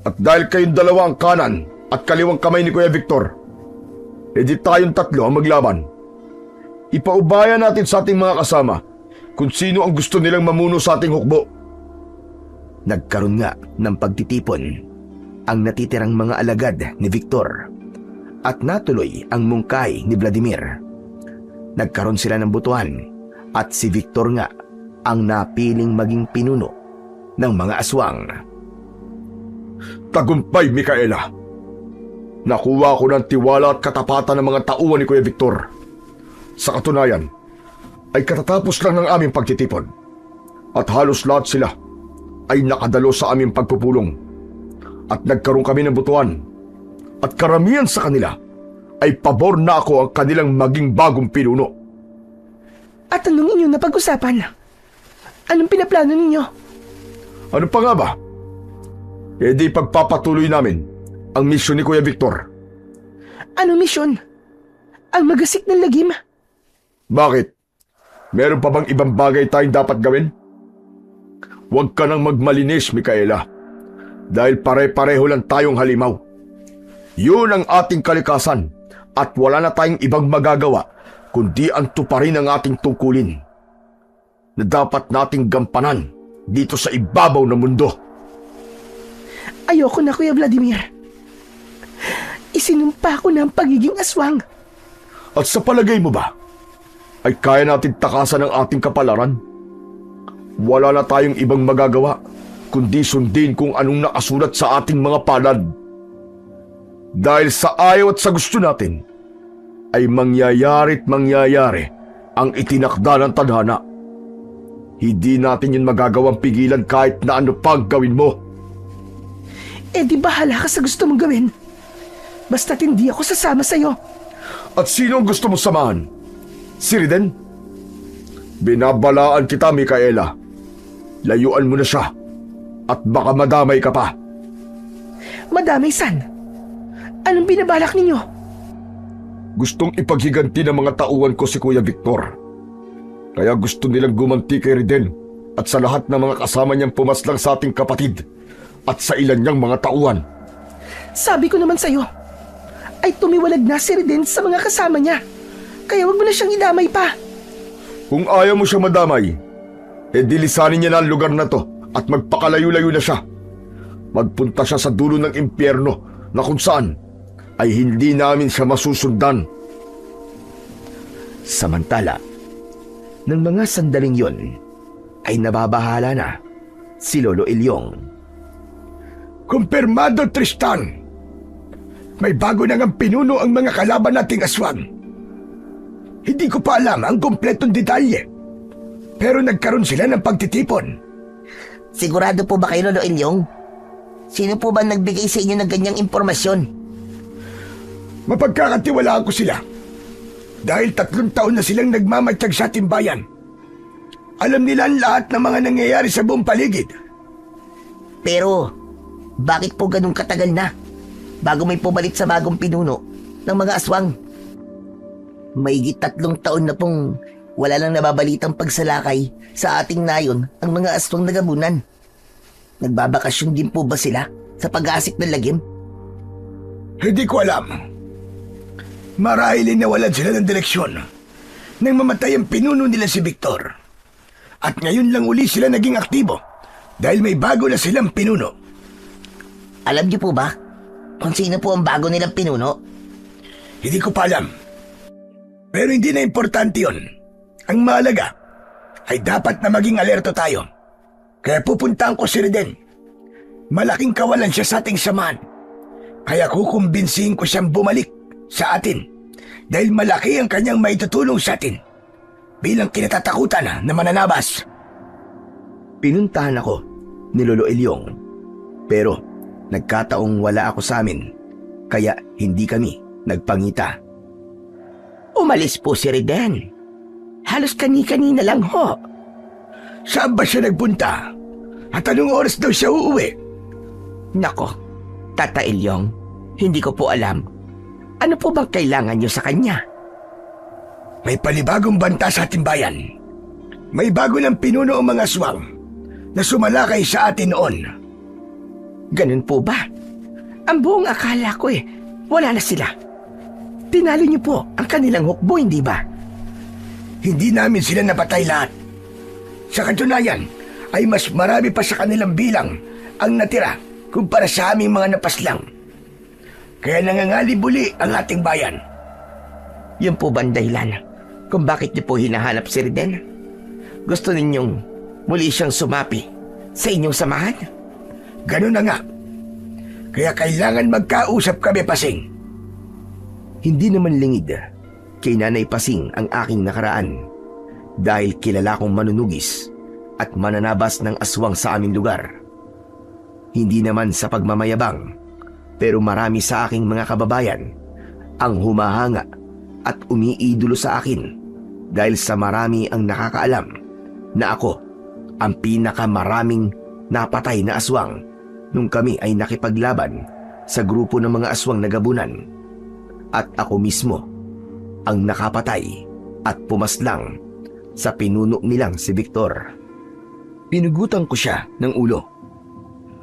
At dahil kayong dalawa ang kanan at kaliwang kamay ni Kuya Victor, edi tayong 3 ang maglaban. Ipaubaya natin sa ating mga kasama kung sino ang gusto nilang mamuno sa ating hukbo. Nagkaroon nga ng pagtitipon ang natitirang mga alagad ni Victor at natuloy ang mungkay ni Vladimir. Nagkaroon sila ng butuan at si Victor nga ang napiling maging pinuno ng mga aswang. Tagumpay, Micaela. Nakuha ko ng tiwala at katapatan ng mga tauhan ni Kuya Victor. Sa katunayan, ay katatapos lang ng aming pagtitipon at halos lahat sila ay nakadalo sa aming pagpupulong at nagkaroon kami ng butuan at karamihan sa kanila ay pabor na ako ang kanilang maging bagong pinuno. At anong inyong napag-usapan? Anong pinaplano ninyo? Ano pa nga ba? E di pagpapatuloy namin ang misyon ni Kuya Victor. Anong misyon? Ang magasik ng lagim? Bakit? Meron pa bang ibang bagay tayong dapat gawin? Huwag ka nang magmalinis, Micaela. Dahil pare-pareho lang tayong halimaw. Yun ang ating kalikasan at wala na tayong ibang magagawa kundi ang tuparin ang ating tungkulin na dapat nating gampanan dito sa ibabaw ng mundo. Ayoko na, Kuya Vladimir. Isinumpa ko na ang pagiging aswang. At sa palagay mo ba, ay kaya natin takasan ang ating kapalaran? Wala na tayong ibang magagawa kundi sundin kung anong nakasulat sa ating mga palad. Dahil sa ayaw at sa gusto natin, ay mangyayari't mangyayari ang itinakda ng tadhana. Hindi natin yun magagawang pigilan kahit na ano pang gawin mo. Eh di bahala ka sa gusto mong gawin. Basta't hindi ako sasama sa'yo. At sino ang gusto mo samahan? Si Riden? Binabalaan kita, Micaela. Layuan mo na siya. At baka madamay ka pa. Madamay san? Anong binabalak ninyo? Gustong ipaghiganti ng mga tauhan ko si Kuya Victor. Kaya gusto nilang gumanti kay Riden at sa lahat ng mga kasama niyang pumaslang sa ating kapatid at sa ilan niyang mga tauhan. Sabi ko naman sa'yo, ay tumiwalag na si Riden sa mga kasama niya. Kaya wag mo na siyang idamay pa. Kung ayaw mo siya madamay, dilisanin niya na ang lugar na to at magpakalayo-layo na siya. Magpunta siya sa dulo ng impyerno na kung saan ay hindi namin siya masusundan. Samantala, ng mga sandaling yon ay nababahala na si Lolo Ilyong. Kumpirmado, Tristan! May bago na ngang pinuno ang mga kalaban nating aswang. Hindi ko pa alam ang kumpletong detalye, pero nagkaroon sila ng pagtitipon. Sigurado po ba kayo, Lolo Ilyong? Sino po ba nagbigay sa inyo ng ganyang impormasyon? Mapagkakatiwalaan ko sila. Dahil 3 taon na silang nagmamatag sa ating bayan. Alam nila ang lahat ng mga nangyayari sa buong paligid. Pero, bakit po ganun katagal na bago may pumalit sa bagong pinuno ng mga aswang? Mahigit 3 taon na pong wala lang nababalitang pagsalakay sa ating nayon ang mga aswang na gabunan. Nagbabakasyon din po ba sila sa pag-aasik ng lagim? Hindi ko alam. Marahil nawalan sila ng direksyon nang mamatay ang pinuno nila si Victor. At ngayon lang uli sila naging aktibo dahil may bago na silang pinuno. Alam niyo po ba kung sino po ang bago nilang pinuno? Hindi ko pa alam. Pero hindi na importante yun. Ang mahalaga ay dapat na maging alerto tayo. Kaya pupuntahan ko si Riden. Malaking kawalan siya sa ating samahan. Kaya kukumbinsihin ko siyang bumalik sa atin dahil malaki ang kanyang maitutulong sa atin bilang kinatatakutan na mananabas. Pinuntahan ako ni Lolo Ilyong, pero nagkataong wala ako sa amin, kaya hindi kami nagpangita. Umalis po si Riden. Halos kani-kanina lang ho. Saan ba siya nagpunta? At anong oras daw siya uuwi? Nako, Tata Ilyong, hindi ko po alam. Ano po bang kailangan niyo sa kanya? May panibagong banta sa ating bayan. May bago ng pinuno ang mga aswang na sumalakay sa atin noon. Ganun po ba? Ang buong akala ko wala na sila. Tinalo niyo po ang kanilang hukbo, hindi ba? Hindi namin sila napatay lahat. Sa katunayan, ay mas marami pa sa kanilang bilang ang natira kumpara sa aming mga napaslang. Kaya nangangalibuli ang ating bayan. Yun po ba ang dahilan kung bakit niyo po hinahanap si Riden? Gusto ninyong muli siyang sumapi sa inyong samahan? Ganun na nga. Kaya kailangan magkausap kami, Pasing. Hindi naman lingid kay Nanay Pasing ang aking nakaraan dahil kilala kong manunugis at mananabas ng aswang sa aming lugar. Hindi naman sa pagmamayabang, pero marami sa aking mga kababayan ang humahanga at umiidolo sa akin dahil sa marami ang nakakaalam na ako ang pinakamaraming napatay na aswang nung kami ay nakipaglaban sa grupo ng mga aswang na gabunan. At ako mismo ang nakapatay at pumaslang sa pinuno nilang si Victor. Pinugutan ko siya ng ulo.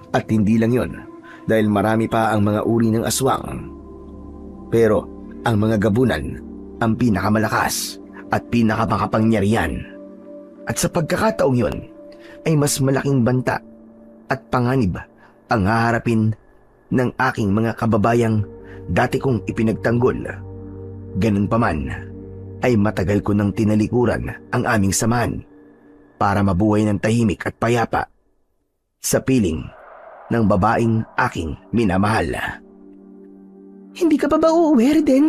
At hindi lang yon, dahil marami pa ang mga uri ng aswang. Pero ang mga gabunan ang pinakamalakas at pinakamakapangyarihan. At sa pagkakataong yon ay mas malaking banta at panganib ang haharapin ng aking mga kababayang dati kong ipinagtanggol. Ganun pa man, ay matagal ko nang tinalikuran ang aming samahan para mabuhay ng tahimik at payapa sa piling ng babaeng aking minamahal. Hindi ka pa ba uuwi, Riden?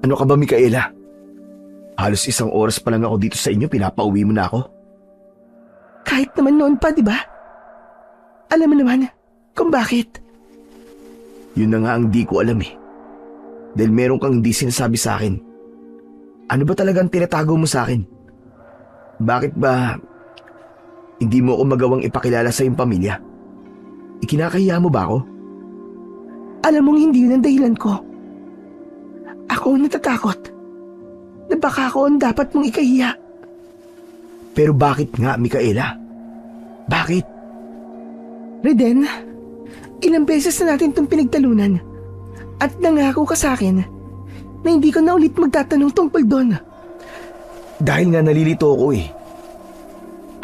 Ano ka ba, Micaela? Halos 1 oras pa lang ako dito sa inyo, pinapauwi mo na ako. Kahit naman noon pa, di ba? Alam mo naman kung bakit. Yun na nga ang di ko alam eh. Dahil meron kang hindi sinasabi sa akin. Ano ba talagang tinatago mo sa akin? Bakit ba hindi mo ako magawang ipakilala sa iyong pamilya? Ikinakahiya mo ba ako? Alam mong hindi yun ang dahilan ko. Ako ang natatakot na baka ako ang dapat mong ikahiya. Pero bakit nga, Micaela? Bakit? Reden, ilang beses na natin itong pinagtalunan at nangako ka sa akin na hindi ko na ulit magtatanong tungkol doon. Dahil nga nalilito ako eh.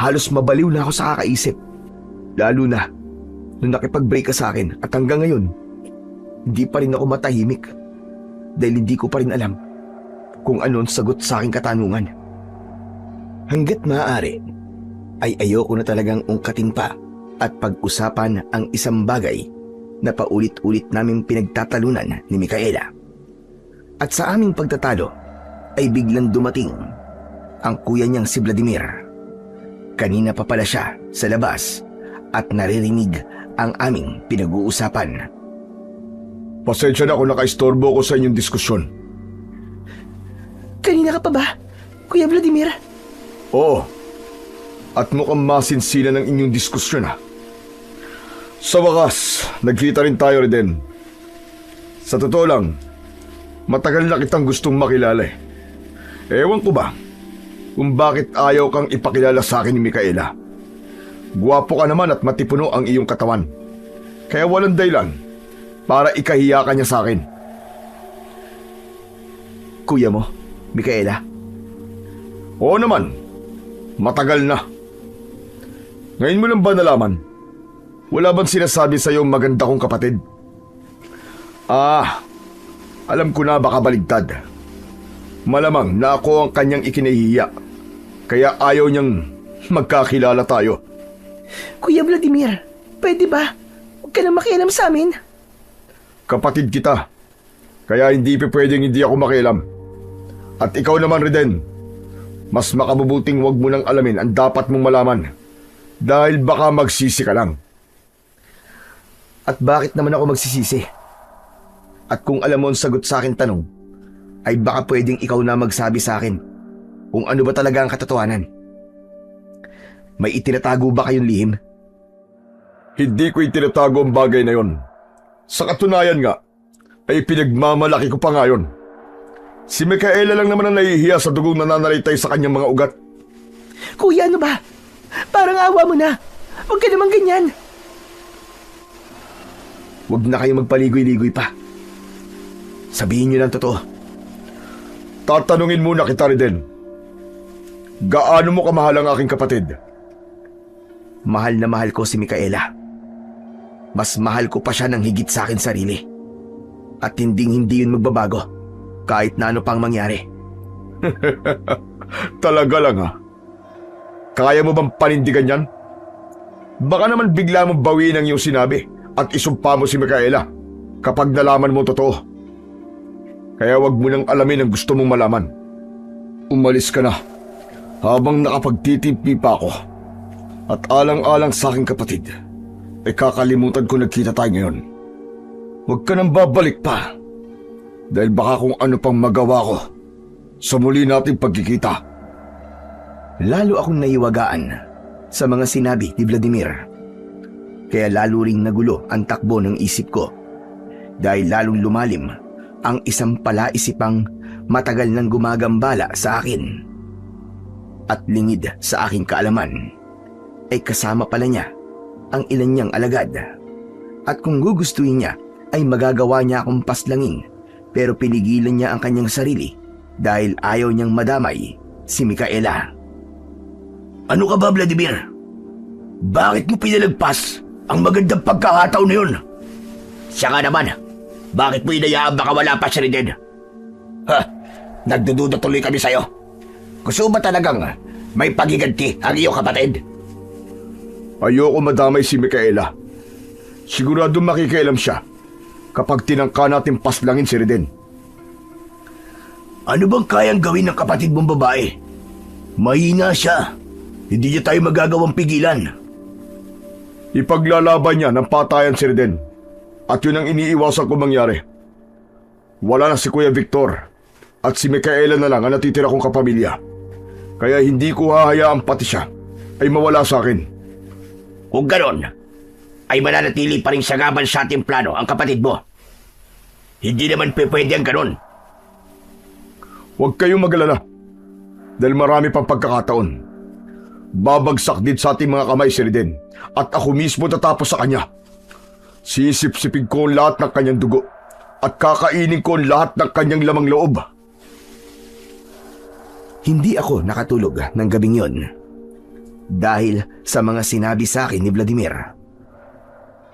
Halos mabaliw na ako sa kakaisip. Lalo na nung nakipag-break ka sa akin at hanggang ngayon, hindi pa rin ako matahimik dahil hindi ko pa rin alam kung ano ang sagot sa aking katanungan. Hanggat maaari, ay ayoko na talagang ungkatin pa at pag-usapan ang isang bagay na paulit-ulit naming pinagtatalunan ni Micaela. At sa aming pagtatalo ay biglang dumating ang kuya niyang si Vladimir. Kanina pa pala siya sa labas at naririnig ang aming pinag-uusapan. Pasensya na kung nakaistorbo ko sa inyong diskusyon. Kanina ka pa ba, Kuya Vladimir? Oo. At mukhang masinsina ng inyong diskusyon Sa wakas, nagkita rin tayo Reden. Sa totoo lang, matagal na kitang gustong makilala eh. Ewan ko ba kung bakit ayaw kang ipakilala sa akin ni Micaela. Guwapo ka naman at matipuno ang iyong katawan. Kaya walang dahilan para ikahiya ka niya sa akin. Kuya mo, Micaela? Oo naman, matagal na. Ngayon mo lang ba nalaman? Wala bang sinasabi sa iyo maganda kong kapatid? Alam ko na baka baligtad. Malamang na ako ang kanyang ikinahihiya. Kaya ayaw niyang magkakilala tayo. Kuya Vladimir, pwede ba? Huwag ka na makialam sa amin. Kapatid kita. Kaya hindi pwedeng hindi ako makialam. At ikaw naman, Reden. Mas makabubuting wag mo nang alamin ang dapat mong malaman. Dahil baka magsisi ka lang. At bakit naman ako magsisisi? At kung alam mo ang sagot sa akin tanong, ay baka pwedeng ikaw na magsabi sa akin kung ano ba talaga ang katotohanan. May itinatago ba kayong lihim? Hindi ko itinatago ang bagay na yon. Sa katunayan nga, ay pinagmamalaki ko pa ngayon. Si Micaela lang naman ang nahihiya sa dugong nananalitay sa kanyang mga ugat. Kuya, ano ba? Parang awa mo na. Huwag ka naman ganyan. Huwag na kayong magpaligoy-ligoy pa. Sabihin niyo lang totoo. Tatanungin muna kita, Reden. Gaano mo kamahal ang aking kapatid? Mahal na mahal ko si Micaela. Mas mahal ko pa siya ng higit sa akin sarili. At hindi yun magbabago kahit na ano pang mangyari. Talaga lang Kaya mo bang panindigan yan? Baka naman bigla mong bawiin ang iyong sinabi at isumpa mo si Micaela kapag nalaman mo totoo. Kaya wag mo nang alamin ang gusto mong malaman. Umalis ka na habang nakapagtitimpi pa ako. At alang-alang sa aking kapatid, ay kakalimutan ko nagkita tayo ngayon. Huwag ka nang babalik pa. Dahil baka kung ano pang magawa ko sa muli nating pagkikita. Lalo akong naiwagaan sa mga sinabi ni Vladimir. Kaya lalo ring nagulo ang takbo ng isip ko. Dahil lalong lumalim ang isang palaisipang matagal nang gumagambala sa akin. At lingid sa aking kaalaman, ay kasama pala niya ang ilan niyang alagad. At kung gugustuhin niya, ay magagawa niya akong paslangin, pero pinigilan niya ang kanyang sarili dahil ayaw niyang madamay si Micaela. Ano ka ba, Vladimir? Bakit mo pinalagpas ang magandang pagkakataon na yun? Siya nga naman, bakit mo inayaan baka wala pa si Reden? Nagdududa tuloy kami sa'yo. Gusto ba talagang may pagiganti ang iyong kapatid? Ayoko madamay si Micaela. Sigurado makikialam siya kapag tinangka natin paslangin si Reden. Ano bang kayang gawin ng kapatid mong babae? Mahina siya. Hindi niya tayo magagawang pigilan. Ipaglalaban niya ng patayan si Reden. At yun ang iniiwasan ko mangyari. Wala na si Kuya Victor at si Micaela na lang ang natitira kong kapamilya. Kaya hindi ko hahayaan pati siya ay mawala sa akin. Kung ganon, ay mananatili pa rin sagaban sa ating plano ang kapatid mo. Hindi naman pwede ang ganon. Huwag kayong mag-alala. Dahil marami pang pagkakataon. Babagsak din sa ating mga kamay si Riden at ako mismo tatapos sa kanya. Sisip-sipig ko ang lahat ng kanyang dugo at kakainin ko ang lahat ng kanyang lamang loob. Hindi ako nakatulog ng gabing yon dahil sa mga sinabi sa akin ni Vladimir.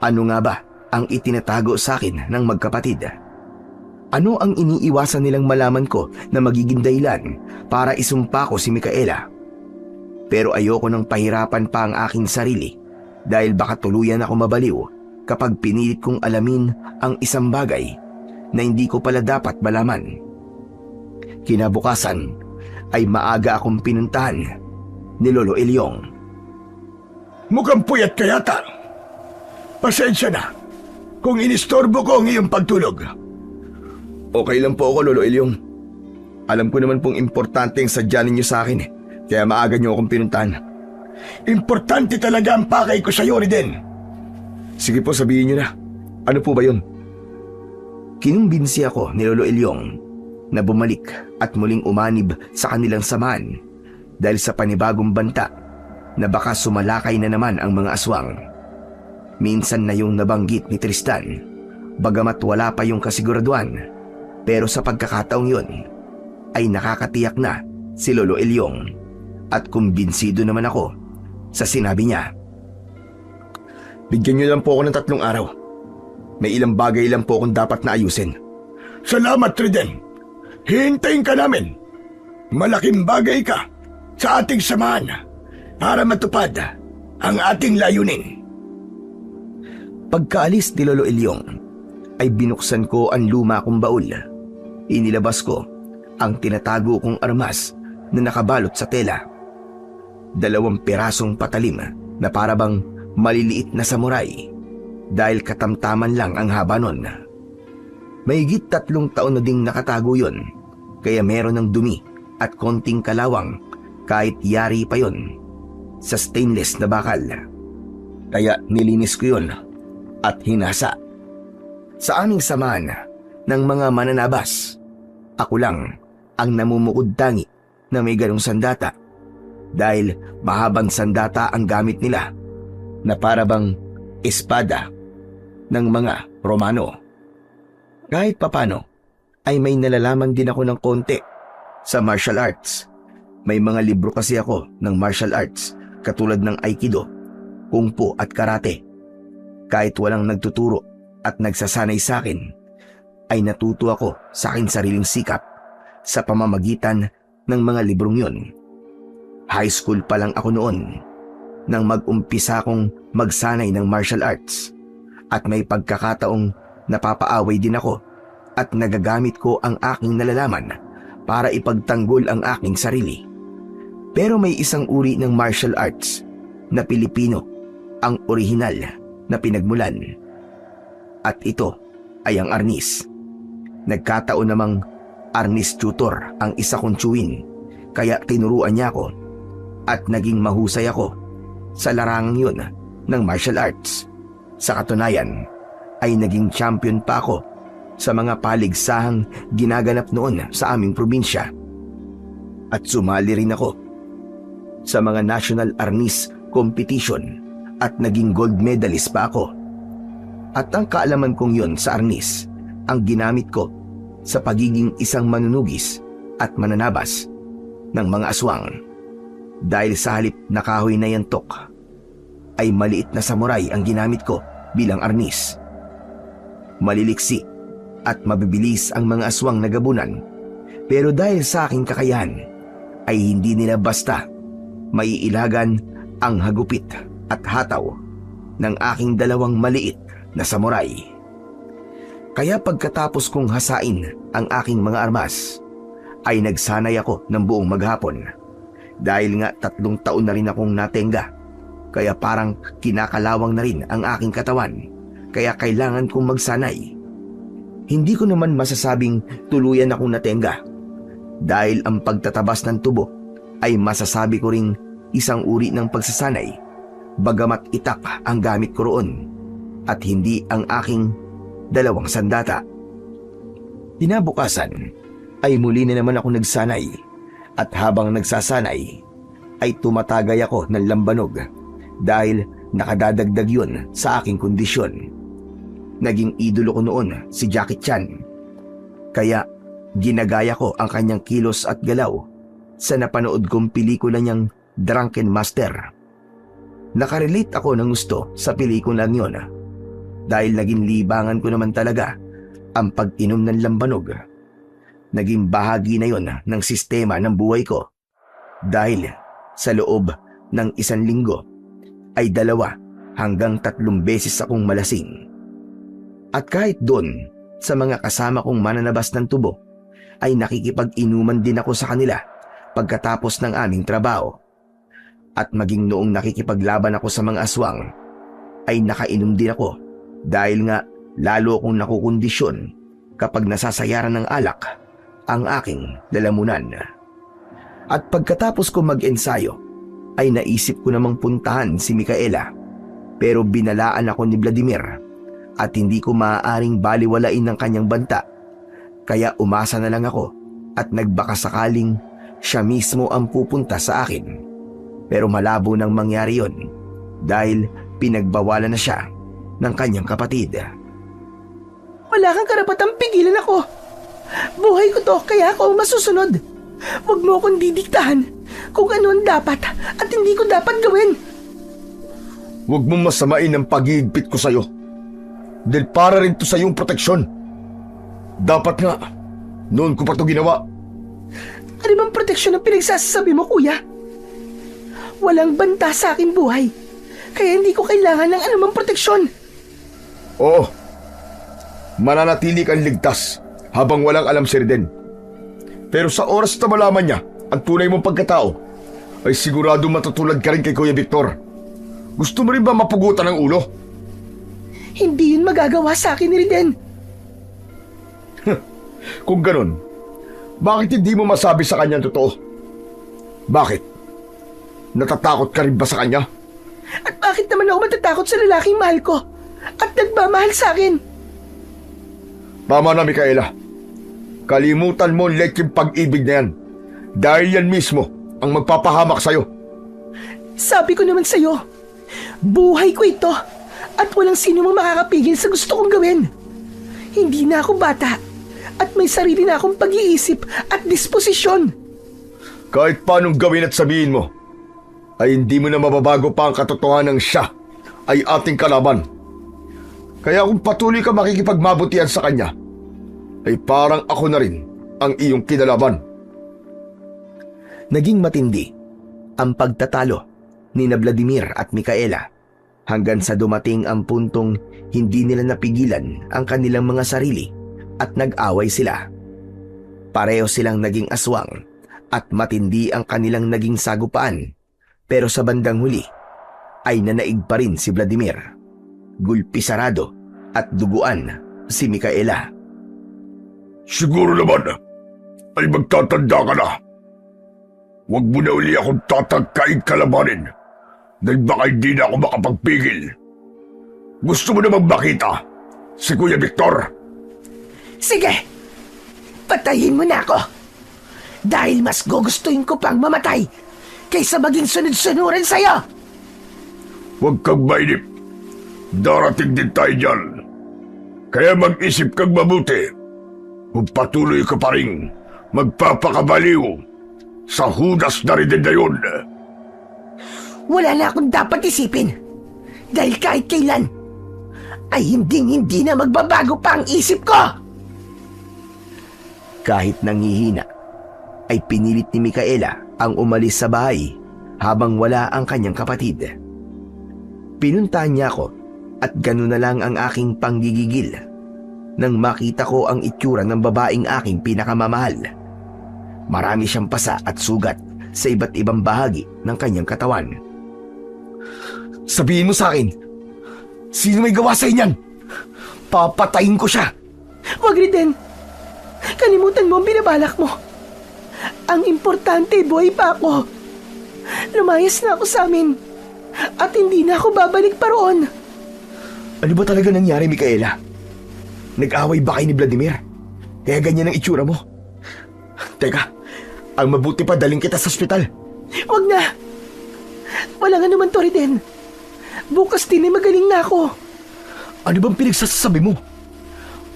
Ano nga ba ang itinatago sa akin ng magkapatid? Ano ang iniiwasan nilang malaman ko na magiging dahilan para isumpa ko si Micaela? Pero ayoko nang pahirapan pa ang aking sarili dahil baka tuluyan ako mabaliw kapag pinilit kong alamin ang isang bagay na hindi ko pala dapat malaman. Kinabukasan ay maaga akong pinuntahan ni Lolo Elyong. Mukhang puyat ka yata. Pasensya na kung inistorbo ko ang iyong pagtulog. Okay lang po ako, Lolo Elyong. Alam ko naman pong importante ang sadya ninyo sa akin kaya maaga niyo akong pinuntahan. Importante talaga ang pakay ko sa iyo, Riden. Sige po, sabihin niyo na. Ano po ba yun? Kinumbinsi ako ni Lolo Elyong na bumalik at muling umanib sa kanilang samahan dahil sa panibagong banta na baka sumalakay na naman ang mga aswang. Minsan na yung nabanggit ni Tristan, bagamat wala pa yung kasiguraduhan, pero sa pagkakataong yun ay nakakatiyak na si Lolo Elyong at kumbinsido naman ako sa sinabi niya. Bigyan niyo lang po ako ng 3 araw. May ilang bagay lang po akong dapat na ayusin. Salamat, Riden. Hintayin ka namin. Malaking bagay ka sa ating samahan para matupad ang ating layunin. Pagkaalis ni Lolo Elyong ay binuksan ko ang luma kong baul. Inilabas ko ang tinatago kong armas na nakabalot sa tela. 2 pirasong patalim na parabang maliliit na samurai dahil katamtaman lang ang haba nun. Mahigit 3 taon na ding nakatago yon kaya meron ng dumi at konting kalawang kahit yari pa yon sa stainless na bakal. Kaya nilinis ko yon at hinasa. Sa aming samahan ng mga mananabas, ako lang ang namumukod-tangi na may ganong sandata dahil mahabang sandata ang gamit nila na parabang espada ng mga Romano. Kahit papano ay may nalalaman din ako ng konti sa martial arts. May mga libro kasi ako ng martial arts katulad ng Aikido, Kung Fu at Karate. Kahit walang nagtuturo at nagsasanay sa akin, ay natuto ako sa aking sariling sikap sa pamamagitan ng mga librong yon. High school pa lang ako noon nang mag-umpisa akong magsanay ng martial arts at may pagkakataong napapaaway din ako at nagagamit ko ang aking nalalaman para ipagtanggol ang aking sarili. Pero may isang uri ng martial arts na Pilipino ang orihinal na pinagmulan. At ito ay ang arnis. Nagkataon namang arnis tutor ang isa kong tsuwin kaya tinuruan niya ako at naging mahusay ako sa larangang yun ng martial arts. Sa katunayan ay naging champion pa ako sa mga paligsahang ginaganap noon sa aming probinsya. At sumali rin ako sa mga national arnis competition at naging gold medalist pa ako. At ang kaalaman kong yun sa arnis ang ginamit ko sa pagiging isang manunugis at mananabas ng mga aswang. Dahil sa halip na kahoy na yantok, ay maliit na samurai ang ginamit ko bilang arnis. Maliliksi at mabibilis ang mga aswang na gabunan, pero dahil sa aking kakayahan, ay hindi nila basta maiilagan ang hagupit at hataw ng aking 2 maliit na samurai. Kaya pagkatapos kong hasain ang aking mga armas, ay nagsanay ako ng buong maghapon. Dahil nga 3 taon na rin akong natenga, kaya parang kinakalawang na rin ang aking katawan kaya kailangan kong magsanay. Hindi ko naman masasabing tuluyan akong natenga dahil ang pagtatabas ng tubo ay masasabi ko ring isang uri ng pagsasanay, bagamat itak ang gamit ko roon at hindi ang aking 2 sandata. Kinabukasan ay muli na naman ako nagsanay at habang nagsasanay ay tumatagay ako ng lambanog dahil nakadadagdag yun sa aking kondisyon. Naging idolo ko noon si Jackie Chan, kaya ginagaya ko ang kanyang kilos at galaw sa napanood kong pelikula niyang Drunken Master. Nakarelate ako ng gusto sa pelikulang yon dahil naging libangan ko naman talaga ang pag-inom ng lambanog. Naging bahagi na yon ng sistema ng buhay ko dahil sa loob ng 1 linggo ay 2 hanggang 3 beses akong malasing. At kahit doon sa mga kasama kong mananabas ng tubo ay nakikipag-inuman din ako sa kanila pagkatapos ng aming trabaho. At maging noong nakikipaglaban ako sa mga aswang ay nakainom din ako dahil nga lalo akong nakukondisyon kapag nasasayaran ng alak ang aking lalamunan. At pagkatapos ko mag-ensayo ay naisip ko namang puntahan si Micaela, pero binalaan ako ni Vladimir at hindi ko maaaring baliwalain ng kanyang banta, kaya umasa na lang ako at nagbaka sakaling siya mismo ang pupunta sa akin. Pero malabo nang mangyari yon dahil pinagbawalan na siya ng kanyang kapatid. Wala kang karapatang pigilan ako. Buhay ko to, kaya ako ang masusunod. Huwag mo akong didiktahan kung ano ang dapat at hindi ko dapat gawin. Huwag mong masamain ang pag-iigpit ko sa'yo. Dahil para rin to sa iyong proteksyon. Dapat nga, noon ko pa to ginawa. Ano bang proteksyon ang pinagsasabi mo, kuya? Walang banta sa aking buhay, kaya hindi ko kailangan ng anumang proteksyon. Oo, mananatili kang ligtas habang walang alam si Riden. Pero sa oras na malaman niya ang tunay mong pagkatao, ay sigurado matutulad ka rin kay Kuya Victor. Gusto mo rin ba mapugutan ang ulo? Hindi yun magagawa sa akin ni Riden. Kung ganun, bakit hindi mo masabi sa kanya ang totoo? Bakit? Natatakot ka rin ba sa kanya? At bakit naman ako matatakot sa lalaking mahal ko at nagmamahal sa akin? Tama na, Micaela. Kalimutan mo ulit yung pag-ibig na yan. Dahil yan mismo ang magpapahamak sa'yo. Sabi ko naman sa'yo, buhay ko ito at walang sino mang makakapigil sa gusto kong gawin. Hindi na ako bata at may sarili na akong pag-iisip at disposisyon. Kahit paanong gawin at sabihin mo, ay hindi mo na mababago pa ang katotohanan ng siya ay ating kalaban. Kaya kung patuloy ka makikipagmabutihan sa kanya, ay parang ako na rin ang iyong kinalaban. Naging matindi ang pagtatalo ni na Vladimir at Micaela hanggang sa dumating ang puntong hindi nila napigilan ang kanilang mga sarili at nag-away sila. Pareho silang naging aswang at matindi ang kanilang naging sagupaan, pero sa bandang huli ay nanaig pa rin si Vladimir. Gulpi sarado at duguan si Micaela. Siguro naman ay magtatanda ka na. Huwag mo na uli akong tatagkain kalabanin dahil baka hindi na ako makapagpigil. Gusto mo namang makita si Kuya Victor? Sige, patayin mo na ako. Dahil mas gugustuhin ko pang mamatay kaysa maging sunod-sunuran sa'yo. Huwag kang mainip. Darating din tayo dyan. Kaya mag-isip kang mabuti. Kung patuloy ka pa rin magpapakabaliw sa hudas na rin na yun. Wala na akong dapat isipin. Dahil kahit kailan, ay hindi na magbabago pa ang isip ko. Kahit nangihina, ay pinilit ni Micaela ang umalis sa bahay habang wala ang kanyang kapatid. Pinuntahan niya ako at gano'n na lang ang aking panggigigil nang makita ko ang itsura ng babaeng aking pinakamamahal. Marami siyang pasa at sugat sa iba't ibang bahagi ng kanyang katawan. Sabihin mo sa akin, sino may gawa sa inyan? Papatayin ko siya! Wag, Reden. Kalimutan mo ang binabalak mo. Ang importante, buhay pa ako. Lumayas na ako sa amin. At hindi na ako babalik pa roon. Ano ba talaga nangyari, Micaela? Nag-away ba kayo ni Vladimir? Kaya ganyan ang itsura mo? Teka, ang mabuti pa daling kita sa ospital. Wag na. Walang anuman to, Reden. Bukas din ay magaling na ako. Ano bang pinagsasabi mo?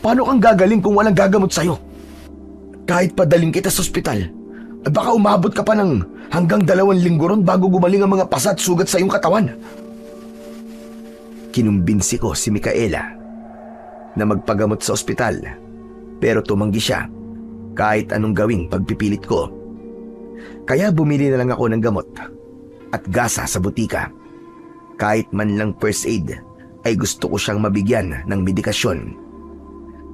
Paano kang gagaling kung walang gagamot sa'yo? Kahit padaling kita sa ospital, baka umabot ka pa ng hanggang 2 linggo ron bago gumaling ang mga pasa at sugat sa iyong katawan. Kinumbinsi ko si Micaela na magpagamot sa ospital, pero tumanggi siya kahit anong gawing pagpipilit ko. Kaya bumili na lang ako ng gamot at gasa sa butika. Kahit man lang first aid, ay gusto ko siyang mabigyan ng medikasyon.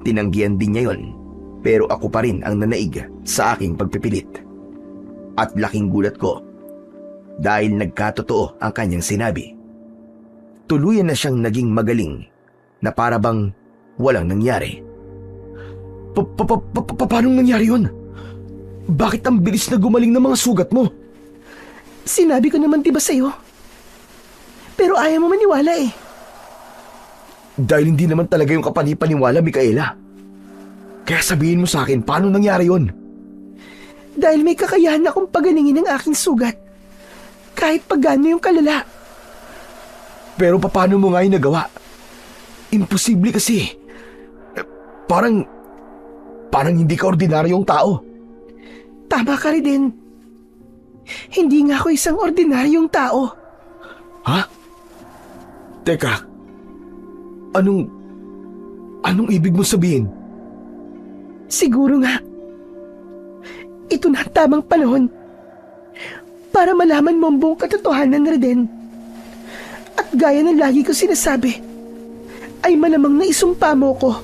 Tinanggihan din niya yon, pero ako pa rin ang nanaig sa aking pagpipilit. At laking gulat ko dahil nagkatotoo ang kanyang sinabi. Tuluyan na siyang naging magaling na para bang walang nangyari. Paano nangyari yun? Bakit ang bilis na gumaling ng mga sugat mo? Sinabi ko naman diba sa'yo? Pero ayaw mo maniwala eh. Dahil hindi naman talaga yung kapanipaniwala, Micaela. Kaya sabihin mo sa akin, paano nangyari yun? Dahil may kakayahan akong pagalingin ang aking sugat. Kahit pagano yung kalala. Pero paano mo nga yung nagawa? Imposible kasi. Parang hindi ka ordinaryong tao. Tama ka rin din. Hindi nga ako isang ordinaryong tao. Ha? Teka. Anong ibig mo sabihin? Siguro nga. Ito na ang tamang panahon para malaman mo ang buong katotohanan, Reden. At gaya ng lagi ko sinasabi, ay malamang na isumpa mo ko.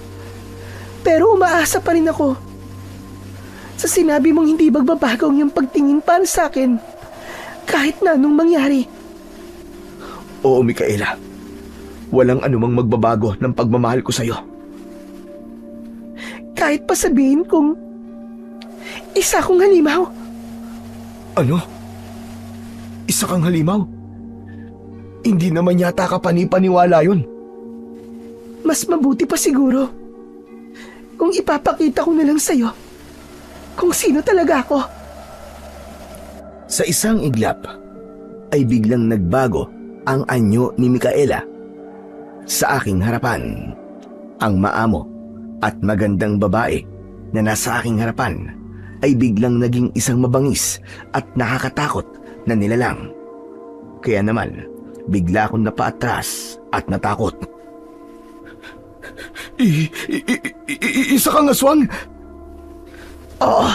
Pero umaasa pa rin ako. Sa sinabi mong hindi magbabago ang iyong pagtingin para sa akin, kahit na anong mangyari. Oo, Micaela. Walang anumang magbabago ng pagmamahal ko sa'yo. Kahit pa sabihin kong isa kong halimaw. Ano? Isa kang halimaw? Hindi naman yata kapanipaniwala yun. Mas mabuti pa siguro kung ipapakita ko na lang sa'yo kung sino talaga ako. Sa isang iglap, ay biglang nagbago ang anyo ni Micaela. Sa aking harapan, ang maamo at magandang babae na nasa aking harapan ay biglang naging isang mabangis at nakakatakot na nilalang. Kaya naman, bigla akong napaatras at natakot. Isa kang aswang? Oo.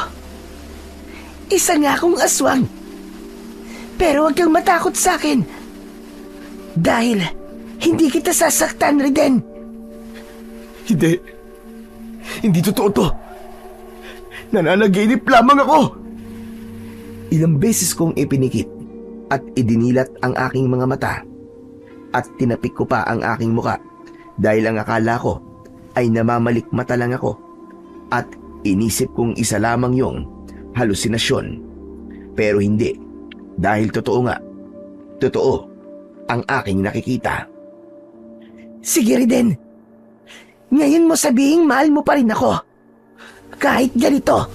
Isa nga akong aswang. Pero huwag kang matakot sa akin. Dahil hindi kita sasaktan, Reden. Hindi. Hindi totoo to. Nananaginip lamang ako. Ilang beses kong ipinikit at idinilat ang aking mga mata at tinapik ko pa ang aking muka dahil ang akala ko ay namamalikmata lang ako at inisip kong isa lamang yung halusinasyon. Pero hindi, dahil totoo nga. Totoo ang aking nakikita. Sige, Reden. Ngayon mo sabihing mahal mo pa rin ako. Kahit ganito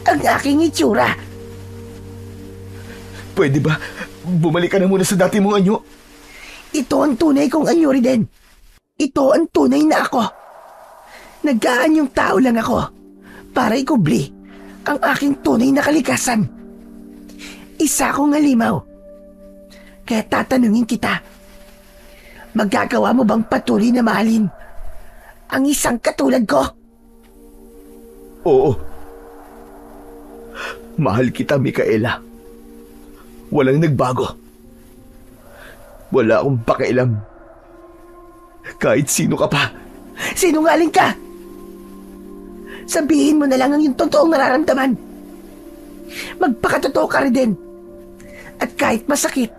ang aking itsura. Pwede ba bumalik ka na muna sa dati mong anyo? Ito ang tunay kong anyo, Reden. Ito ang tunay na ako. Nag-aanyong tao lang ako para ikubli ang aking tunay na kalikasan. Isa akong halimaw. Kaya tatanungin kita, magagawa mo bang patuloy na mahalin ang isang katulad ko? Oo. Mahal kita, Micaela. Walang nagbago. Wala akong pakialam. Kahit sino ka pa. Sinungaling ka! Sabihin mo na lang ang iyong totoong nararamdaman. Magpakatotoo ka rin din. At kahit masakit,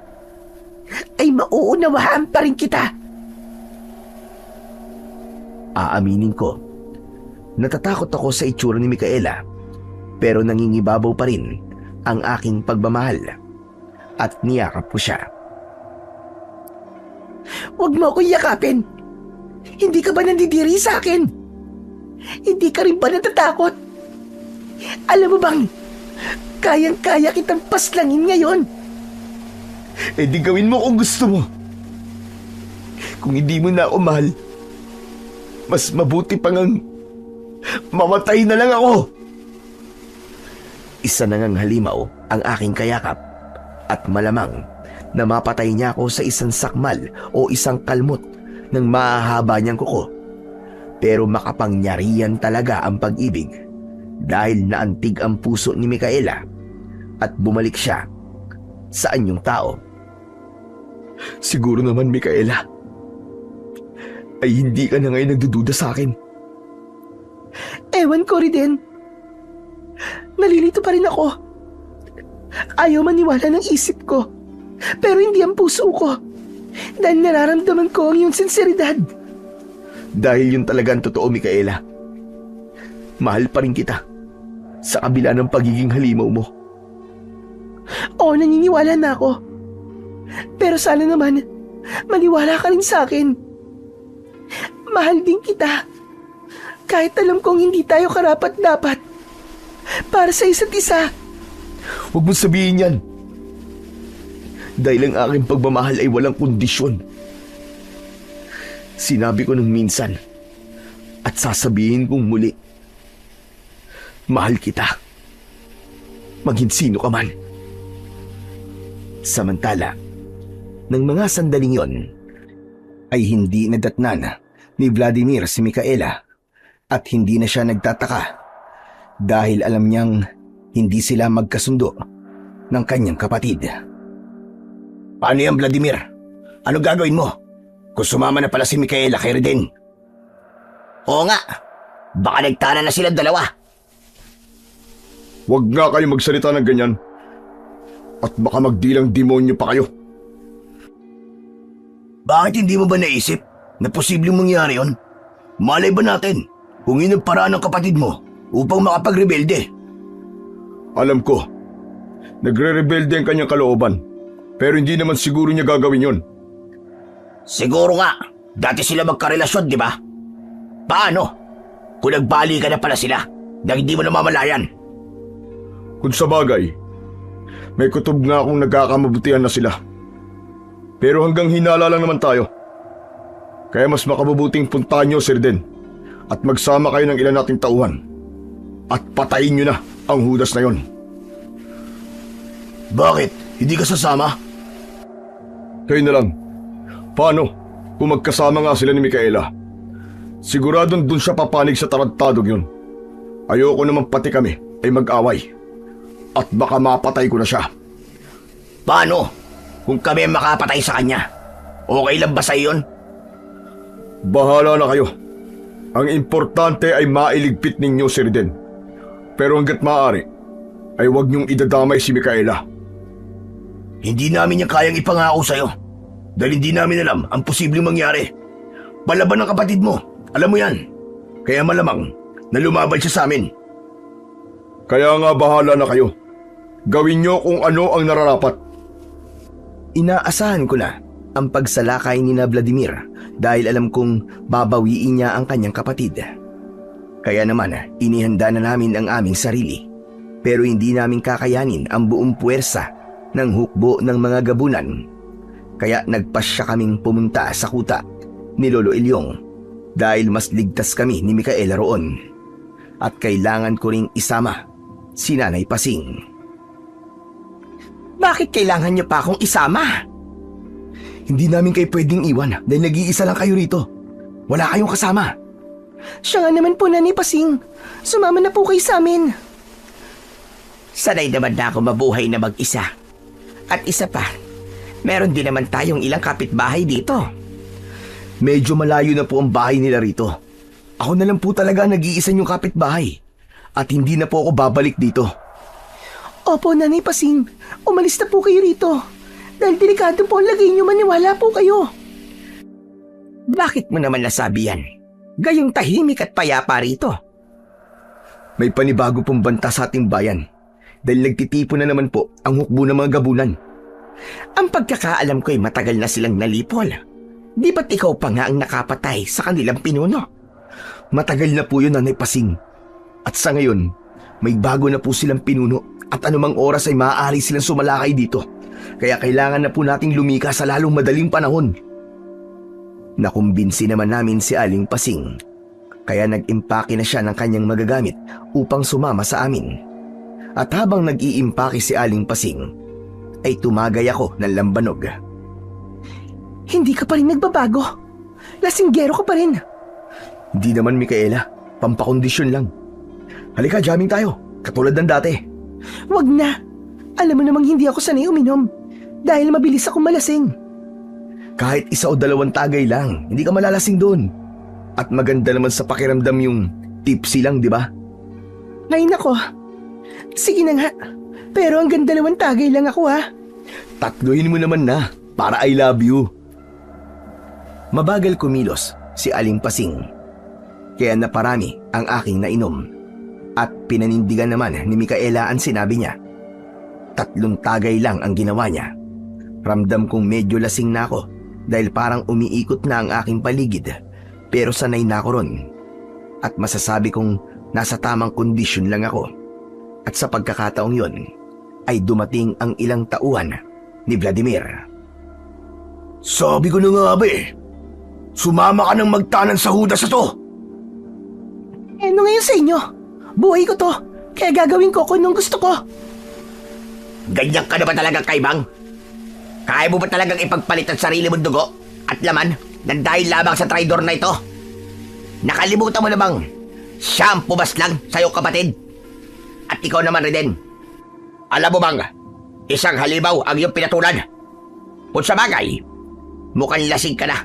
ay mauunawaan pa rin kita. Aaminin ko, natatakot ako sa itsura ni Micaela, pero nangingibabaw pa rin ang aking pagmamahal at niyakap ko siya. Huwag mo akong yakapin. Hindi ka ba nandidiri sa akin? Hindi ka rin ba natatakot? Alam mo bang, kayang-kaya kitang paslangin ngayon. Eh di gawin mo kung gusto mo. Kung hindi mo na ako mahal, mas mabuti pang mamatay na lang ako. Isa na ngang halimaw ang aking kayakap at malamang na mapatay niya ako sa isang sakmal o isang kalmot ng mahahaba niyang kuko. Pero makapangyarihan talaga ang pag-ibig dahil naantig ang puso ni Micaela at bumalik siya sa anyong tao. Siguro naman, Micaela, ay hindi ka na ngayon nagdududa sa akin. Ewan ko rin din. Nalilito pa rin ako. Ayaw maniwala ng isip ko. Pero hindi ang puso ko. Dahil nararamdaman ko ang iyong sinseridad. Dahil yun talaga ang totoo, Micaela. Mahal pa rin kita sa kabila ng pagiging halimaw mo. Oo, naniniwala na ako. Pero sana naman, maniwala ka rin sa akin. Mahal din kita. Kahit alam kong hindi tayo karapat-dapat para sa isa't isa. Huwag mong sabihin yan. Dahil ang aking pagmamahal ay walang kondisyon. Sinabi ko nung minsan at sasabihin kong muli. Mahal kita. Maging sino ka man. Samantala, ng mga sandaling yon, ay hindi nadatnan ni Vladimir si Micaela at hindi na siya nagtataka dahil alam niyang hindi sila magkasundo ng kanyang kapatid. Paano yan, Vladimir? Ano gagawin mo? Kung sumama na pala si Micaela kay Reden? Oo nga, baka nagtana na silang dalawa. Huwag nga kayo magsalita ng ganyan. At baka magdilang demonyo pa kayo. Bakit hindi mo ba naisip na posibleng mangyari yon? Malay ba natin kung yun ang paraan ng kapatid mo upang makapagrebelde? Alam ko, nagre-rebelde ang kanyang kalooban. Pero hindi naman siguro niya gagawin yon. Siguro nga, dati sila magkarelasyon, di ba? Paano? Kung nagbali ka na pala sila, na hindi mo namamalayan. Kung sa bagay, may kutob nga akong nagkakamabutihan na sila. Pero hanggang hinala lang naman tayo. Kaya mas makabubuting puntahan niyo, Sir Den, at magsama kayo ng ilan nating tauhan. At patayin niyo na ang Judas na yon. Bakit? Hindi ka sasama? Kayo na lang. Paano kung magkasama nga sila ni Micaela? Siguradong dun siya papanig sa tarantadong yun. Ayoko naman pati kami ay mag-away. At baka mapatay ko na siya. Paano? Kung kami ang makapatay sa kanya, okay lang ba sa iyon? Bahala na kayo. Ang importante ay mailigpit ninyo si Reden. Pero hanggat maaari, ay huwag niyong idadamay si Micaela. Hindi namin yung kayang ipangako sa'yo. Dahil hindi namin alam ang posibleng mangyari. Palaban ng kapatid mo. Alam mo yan. Kaya malamang na lumaban siya sa amin. Kaya nga bahala na kayo. Gawin niyo kung ano ang nararapat. Inaasahan ko na ang pagsalakay ni na Vladimir dahil alam kong babawiin niya ang kanyang kapatid. Kaya naman, inihanda na namin ang aming sarili. Pero hindi namin kakayanin ang buong puwersa ng hukbo ng mga gabunan. Kaya nagpasya kaming pumunta sa kuta ni Lolo Ilyong dahil mas ligtas kami ni Micaela roon. At kailangan ko ring isama si Nanay Pasing. Bakit kailangan niyo pa akong isama? Hindi namin kayo pwedeng iwan dahil nag-iisa lang kayo rito. Wala kayong kasama. Siya nga naman po, Nanay Pasing. Sumama na po kayo sa amin. Sanay naman na ako mabuhay na mag-isa. At isa pa, meron din naman tayong ilang kapitbahay dito. Medyo malayo na po ang bahay nila rito. Ako na lang po talaga nag-iisa yung kapitbahay. At hindi na po ako babalik dito. Opo, Nanay Pasing. Umalis na po kayo rito. Dahil delikado po ang lagay niyo, maniwala po kayo. Bakit mo naman nasabi yan? Gayong tahimik at payapa rito. May panibago pong banta sa ating bayan dahil nagtitipon na naman po ang hukbo ng mga gabunan. Ang pagkakaalam ko'y matagal na silang nalipol. Di ba't ikaw pa nga ang nakapatay sa kanilang pinuno? Matagal na po yun, Nanay Pasing. At sa ngayon, may bago na po silang pinuno at anumang oras ay maaari silang sumalakay dito. Kaya kailangan na po nating lumika sa lalong madaling panahon. Nakumbinsi naman namin si Aling Pasing. Kaya nag-impake na siya ng kanyang magagamit upang sumama sa amin. At habang nag-iimpake si Aling Pasing, ay tumagay ako ng lambanog. Hindi ka pa rin nagbabago. Lasinggero ka pa rin. Hindi naman, Micaela. Pampakondisyon lang. Halika, jamming tayo. Katulad ng dati. Wag na. Alam mo namang hindi ako sanay uminom. Dahil mabilis akong malasing. Kahit 1 o 2 tagay lang, hindi ka malalasing doon. At maganda naman sa pakiramdam yung tipsy lang, di ba? Ay nako. Sige na nga. Pero hanggang 2 tagay lang ako ha. Tatluhin mo naman na, para I love you. Mabagal kumilos si Aling Pasing. Kaya naparami ang aking nainom. At pinanindigan naman ni Micaela ang sinabi niya. 3 tagay lang ang ginawa niya. Ramdam kong medyo lasing na ako dahil parang umiikot na ang aking paligid. Pero sanay na ako ron. At masasabi kong nasa tamang kondisyon lang ako. At sa pagkakataong yon ay dumating ang ilang tauhan ni Vladimir. Sabi ko na nga ba sumama ka ng magtanan sa huda sa to. Ano ngayon sa inyo? Buhay ko to. Kaya gagawin ko kung anong gusto ko. Ganyan ka na ba talaga, Kaibang? Kaya mo ba talagang ipagpalit ang sarili mong dugo at laman ng dahil lamang sa traidor na ito? Nakalimutan mo na bang siya ang pumaslang sa'yo, kapatid? At ikaw naman, Reden. Alam mo bang isang halimaw ang iyong pinatulan? Kung sa bagay, mukhang lasing ka na.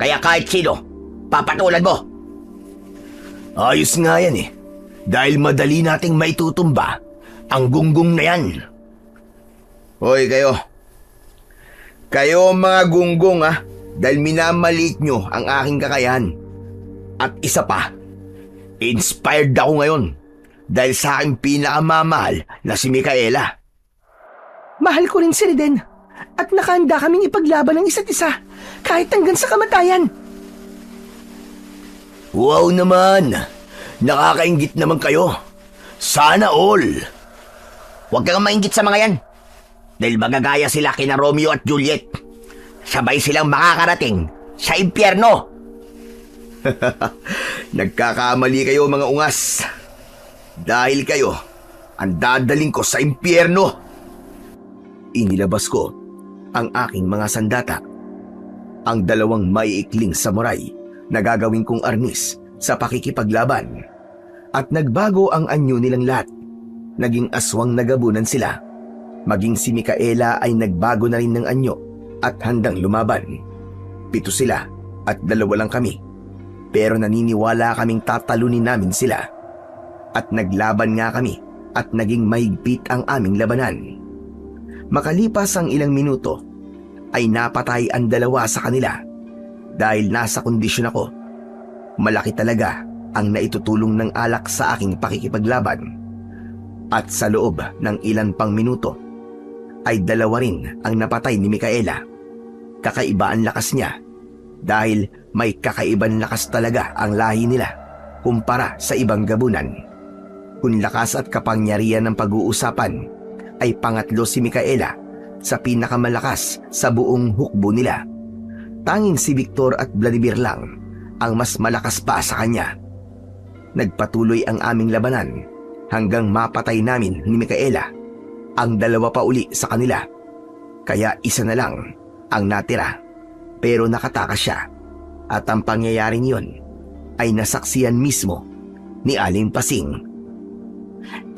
Kaya kahit sino, papatulan mo. Ayos nga yan dahil madali nating maitutumba ang gunggong na yan. Hoy kayo. Kayo mga gunggong dahil minamaliit nyo ang aking kakayahan. At isa pa, inspired ako ngayon dahil sa aking pinakamamahal na si Micaela. Mahal ko rin si Reden. At nakahanda kaming ipaglaban ng isa't isa kahit hanggang sa kamatayan. Wow naman! Nakakaingit naman kayo. Sana all! Huwag kang mainggit sa mga yan. Dahil magagaya sila kina Romeo at Juliet. Sabay silang makakarating sa impyerno. Nagkakamali kayo mga ungas. Dahil kayo, ang dadaling ko sa impyerno. Inilabas ko ang aking mga sandata. Ang 2 maiikling samurai na gagawin kong arnis sa pakikipaglaban. At nagbago ang anyo nilang lahat. Naging aswang nagabunan sila. Maging si Micaela ay nagbago na rin ng anyo at handang lumaban. 7 sila at 2 lang kami. Pero naniniwala kaming tatalunin namin sila. At naglaban nga kami at naging mahigpit ang aming labanan. Makalipas ang ilang minuto ay napatay ang 2 sa kanila. Dahil nasa kondisyon ako, malaki talaga ang naitutulong ng alak sa aking pakikipaglaban. At sa loob ng ilan pang minuto, ay 2 rin ang napatay ni Micaela. Kakaiba ang lakas niya dahil may kakaibang lakas talaga ang lahi nila kumpara sa ibang gabunan. Kung lakas at kapangyarihan ng pag-uusapan, ay pangatlo si Micaela sa pinakamalakas sa buong hukbo nila. Tanging si Victor at Vladimir lang ang mas malakas pa sa kanya. Nagpatuloy ang aming labanan hanggang mapatay namin ni Micaela ang 2 pa uli sa kanila. Kaya 1 na lang ang natira. Pero nakatakas siya at ang pangyayaring yon ay nasaksiyan mismo ni Aling Pasing.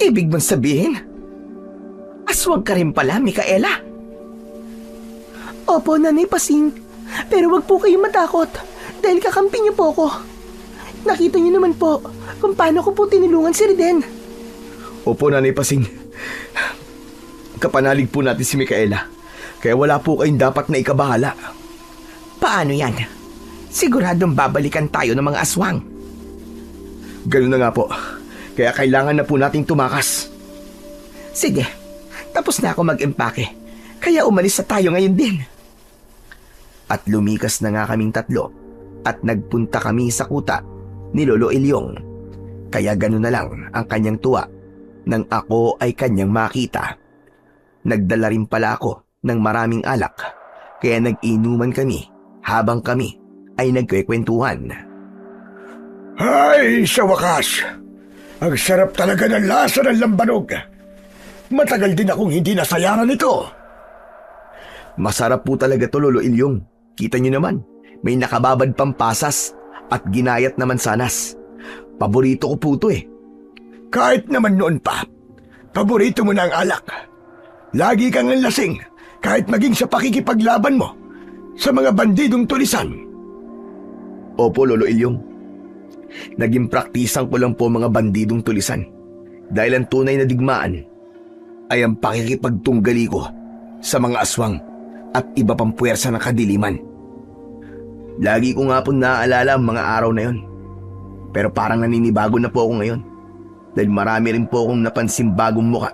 Ibig bang sabihin, aswang ka rin pala, Micaela? Opo, Nanay Pasing. Pero wag po kayong matakot dahil kakampi niyo po ako. Nakita niyo naman po kung paano ko po tinulungan si Reden. Opo, Nanay Pasing. Kapanalig po natin si Micaela. Kaya wala po kayong dapat na ikabahala. Paano yan? siguradong babalikan tayo ng mga aswang. Ganun na nga po. Kaya kailangan na po nating tumakas. Sige, tapos na ako mag-empake. Kaya umalis na tayo ngayon din. At lumikas na nga kaming tatlo at nagpunta kami sa kuta ni Lolo Ilyong. Kaya ganun na lang ang kanyang tuwa nang ako ay kanyang makita. Nagdala rin pala ako ng maraming alak kaya nag-inuman kami habang kami ay nagkwekwentuhan. Ay, sa wakas! Ang sarap talaga ng lasa ng lambanog. Matagal din akong hindi nasayaran ito. Masarap po talaga to, Lolo Ilyong. Kita nyo naman, may nakababad pang pasas at ginayat naman sanas. Paborito ko po to eh. Kahit naman noon pa, paborito mo na ang alak. Lagi kang lasing kahit maging sa pakikipaglaban mo sa mga bandidong tulisan. Opo, Lolo Ilyong. Naging praktisan ko lang po mga bandidong tulisan dahil ang tunay na digmaan ay ang pakikipagtunggali ko sa mga aswang at iba pang puwersa ng kadiliman. Lagi ko nga po naaalala ang mga araw na yon. Pero parang naninibago na po ako ngayon dahil marami rin po akong napansin bagong muka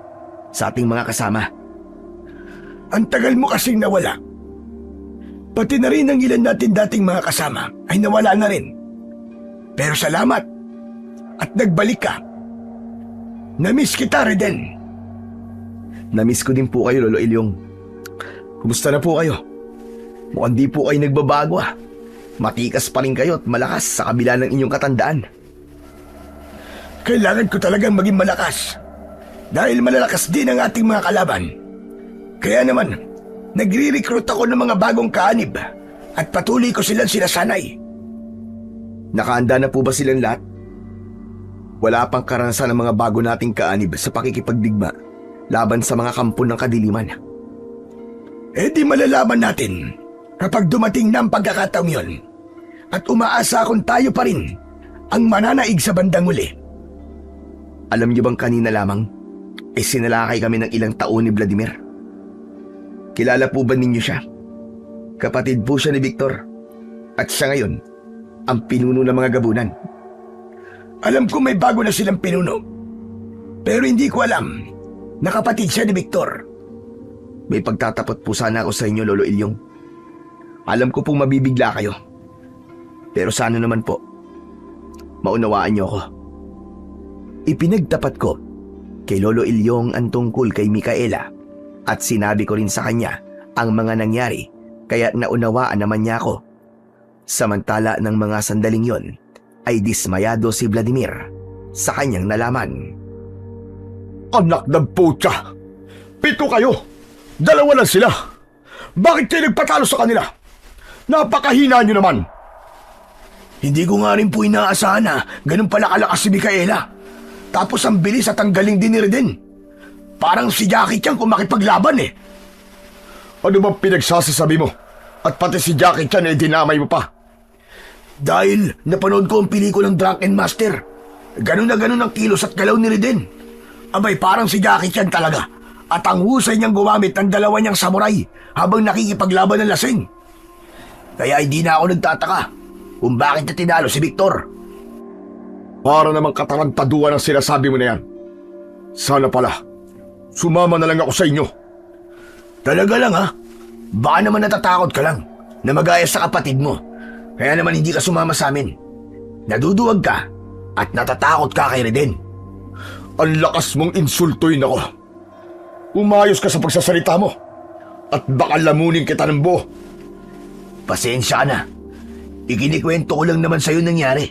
sa ating mga kasama. Ang tagal mo kasing nawala. Pati na rin ang ilan natin dating mga kasama ay nawala na rin. Pero salamat at nagbalik ka. Namiss kita, Reden. Namiss ko din po kayo, Lolo Ilyong. Kumusta na po kayo? Mukhang di po kayo nagbabago ah. Matikas pa rin kayo at malakas sa kabila ng inyong katandaan. Kailangan ko talagang maging malakas dahil malalakas din ang ating mga kalaban. Kaya naman, nagre-recruit ako ng mga bagong kaanib at patuloy ko silang sinasanay. Nakahanda na po ba silang lahat? Wala pang karanasan ng mga bago nating kaanib sa pakikipagdigma laban sa mga kampo ng kadiliman. Eh di malalaman natin kapag dumating na ang pagkakataong yon. At umaasa akong tayo pa rin ang mananaig sa bandang uli. Alam niyo bang kanina lamang, sinalakay kami ng ilang taon ni Vladimir. Kilala po ba ninyo siya? Kapatid po siya ni Victor. At siya ngayon, ang pinuno ng mga gabunan. Alam ko may bago na silang pinuno. Pero hindi ko alam na kapatid siya ni Victor. May pagtatapot po sana ako sa inyo, Lolo Ilyong. Alam ko pong mabibigla kayo. Pero sana naman po, maunawaan niyo ako. Ipinagtapat ko kay Lolo Ilyong ang tungkol kay Micaela at sinabi ko rin sa kanya ang mga nangyari kaya naunawaan naman niya ako. Samantala ng mga sandaling yon ay dismayado si Vladimir sa kanyang nalaman. Anak ng putya! 7 kayo! 2 lang sila! Bakit kayo nagpatalo sa kanila? Napakahina nyo naman! Hindi ko nga rin po inaasahan na ganun pala kalakas si Micaela. Tapos ang bilis at ang galing din ni Reden. Parang si Jackie Chan kung makipaglaban eh. Ano bang pinagsasasabi mo? At pati si Jackie Chan ay dinamay mo pa. Dahil napanood ko ang pelikulang Drunken Master. Ganun na ganun ang kilos at galaw ni Reden. Abay parang si Jackie Chan talaga. At ang husay niyang gumamit ng 2 niyang samurai habang nakikipaglaban ng lasing. Kaya hindi na ako nagtataka kung bakit na tinalo si Victor. Para namang katarantaduan ang sinasabi mo na yan. Sana pala, sumama na lang ako sa inyo. Talaga lang ha? Baka naman natatakot ka lang na magaya sa kapatid mo. Kaya naman hindi ka sumama sa amin. Naduduwag ka at natatakot ka kay Reden. Ang lakas mong insultuin ako. Umayos ka sa pagsasalita mo at baka lamunin kita ng buo. Pasensya na. Ikinikwento ko lang naman sa'yo nangyari.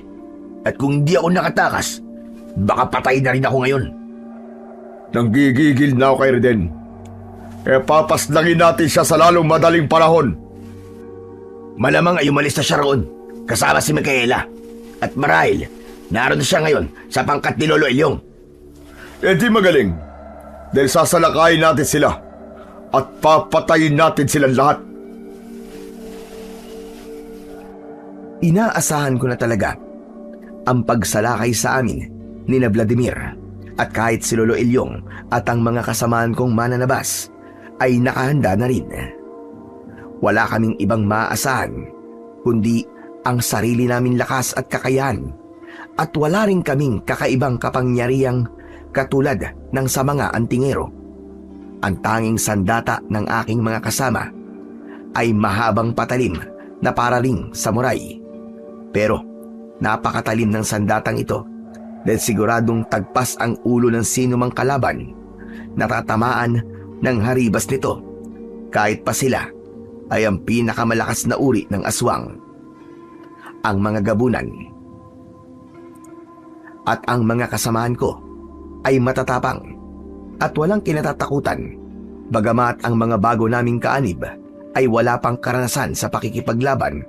At kung hindi ako nakatakas, baka patay na rin ako ngayon. Nanggigigil na ako kay Reden. Kaya papaslangin natin siya sa lalong madaling panahon. Malamang ay umalis na siya roon, kasama si Micaela. At marahil, naroon siya ngayon sa pangkat ni Lolo Ilyong. Eh di magaling, dahil sasalakayin natin sila at papatayin natin silang lahat. Inaasahan ko na talaga ang pagsalakay sa amin ni na Vladimir at kahit si Lolo Ilyong at ang mga kasamaan kong mananabas ay nakahanda na rin. Wala kaming ibang maaasahan kundi ang sarili naming lakas at kakayahan at wala rin kaming kakaibang kapangyarihang katulad ng sa mga antingero. Ang tanging sandata ng aking mga kasama ay mahabang patalim na para ring samurai. Pero napakatalim ng sandatang ito dahil siguradong tagpas ang ulo ng sino mang kalaban na tatamaan ng haribas nito kahit pa sila ay ang pinakamalakas na uri ng aswang. Ang mga gabunan at ang mga kasamahan ko ay matatapang at walang kinatatakutan, bagamat ang mga bago naming kaanib ay wala pang karanasan sa pakikipaglaban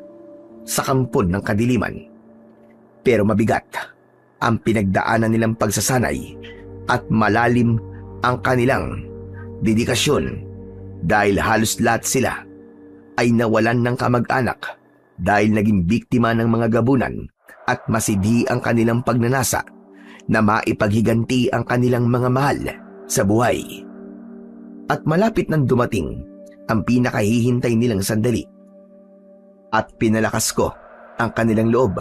sa kampon ng kadiliman. Pero mabigat ang pinagdaanan nilang pagsasanay at malalim ang kanilang dedikasyon dahil halos lahat sila ay nawalan ng kamag-anak dahil naging biktima ng mga gabunan at masidhi ang kanilang pagnanasa na maipaghiganti ang kanilang mga mahal sa buhay. At malapit nang dumating ang pinakahihintay nilang sandali. At pinalakas ko ang kanilang loob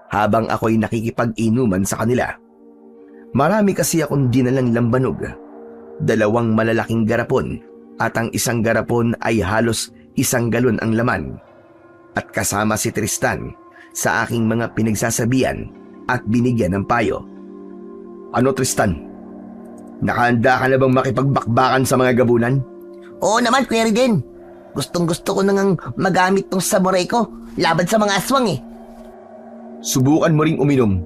habang ako'y nakikipag-inuman sa kanila. Marami kasi akong dinalang lambanog, 2 malalaking garapon at ang isang garapon ay halos 1 galon ang laman. At kasama si Tristan sa aking mga pinagsasabihan at binigyan ng payo. Ano Tristan? Nakahanda ka na bang makipagbakbakan sa mga gabunan? Oo naman, Kuya Riden. Gustong-gusto ko nang magamit tong samurai ko laban sa mga aswang eh. Subukan mo ring uminom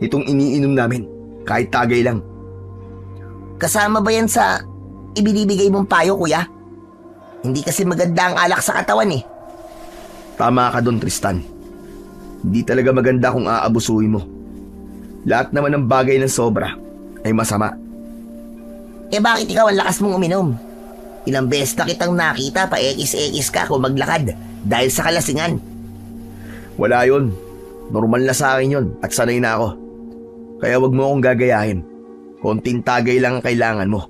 itong iniinom namin kahit tagay lang. Kasama ba yan sa ibinibigay mong payo, Kuya? Hindi kasi maganda ang alak sa katawan eh. Tama ka doon Tristan. Hindi talaga maganda kung aabusuhin mo. Lahat naman ng bagay ng sobra ay masama. Eh bakit ikaw ang lakas mong uminom? Ilang beses na kitang nakita pa ekis-ekis ka kung maglakad dahil sa kalasingan. Wala yun. Normal na sa akin yun at sanay na ako. Kaya wag mo akong gagayahin. Konting tagay lang ang kailangan mo.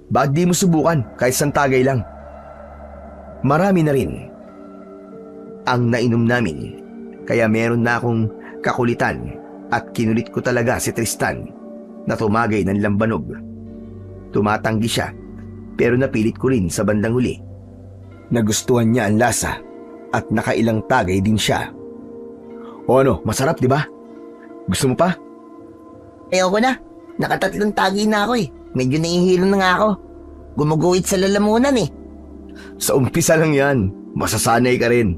Bakit di mo subukan kahit isang tagay lang? Marami na rin ang nainom namin, kaya meron na akong kakulitan at kinulit ko talaga si Tristan na tumagay ng lambanog. Tumatanggi siya pero napilit ko rin sa bandang huli. Nagustuhan niya ang lasa at nakailang tagay din siya. O ano, masarap di ba? Gusto mo pa? Ayoko na. Nakatatlong tagay na ako eh. Medyo nahihilo na nga ako. Gumuguhit sa lalamunan eh. Sa umpisa lang yan. Masasanay ka rin.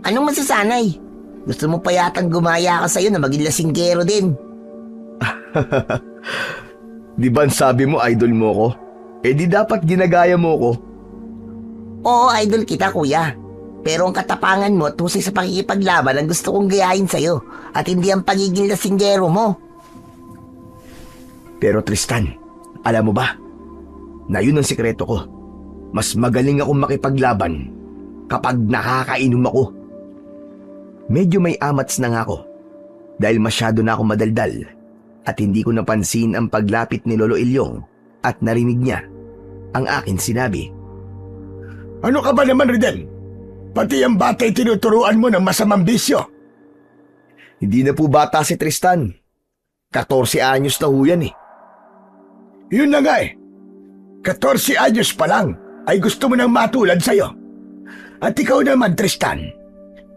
Anong masasanay? Gusto mo pa yatang gumaya ka sa'yo na maging lasinggero din. Di ba sabi mo idol mo ko? Eh di dapat ginagaya mo ko. Oo, idol kita, Kuya. Pero ang katapangan mo at husay sa pakikipaglaban ang gusto kong gayahin sa'yo at hindi ang pagiging lasinggero mo. Pero Tristan, alam mo ba? Na yun ang sikreto ko. Mas magaling akong makipaglaban kapag nakakainom ako. Medyo may amats na nga ako dahil masyado na ako madaldal at hindi ko napansin ang paglapit ni Lolo Ilyong at narinig niya ang akin sinabi. Ano ka ba naman, Riden? Pati ang bata'y tinuturuan mo ng masamang bisyo. Hindi na po bata si Tristan. 14 anyos na ho yan eh. Yun na nga eh. 14 anyos pa lang ay gusto mo nang matulad sa'yo. At ikaw naman, Tristan,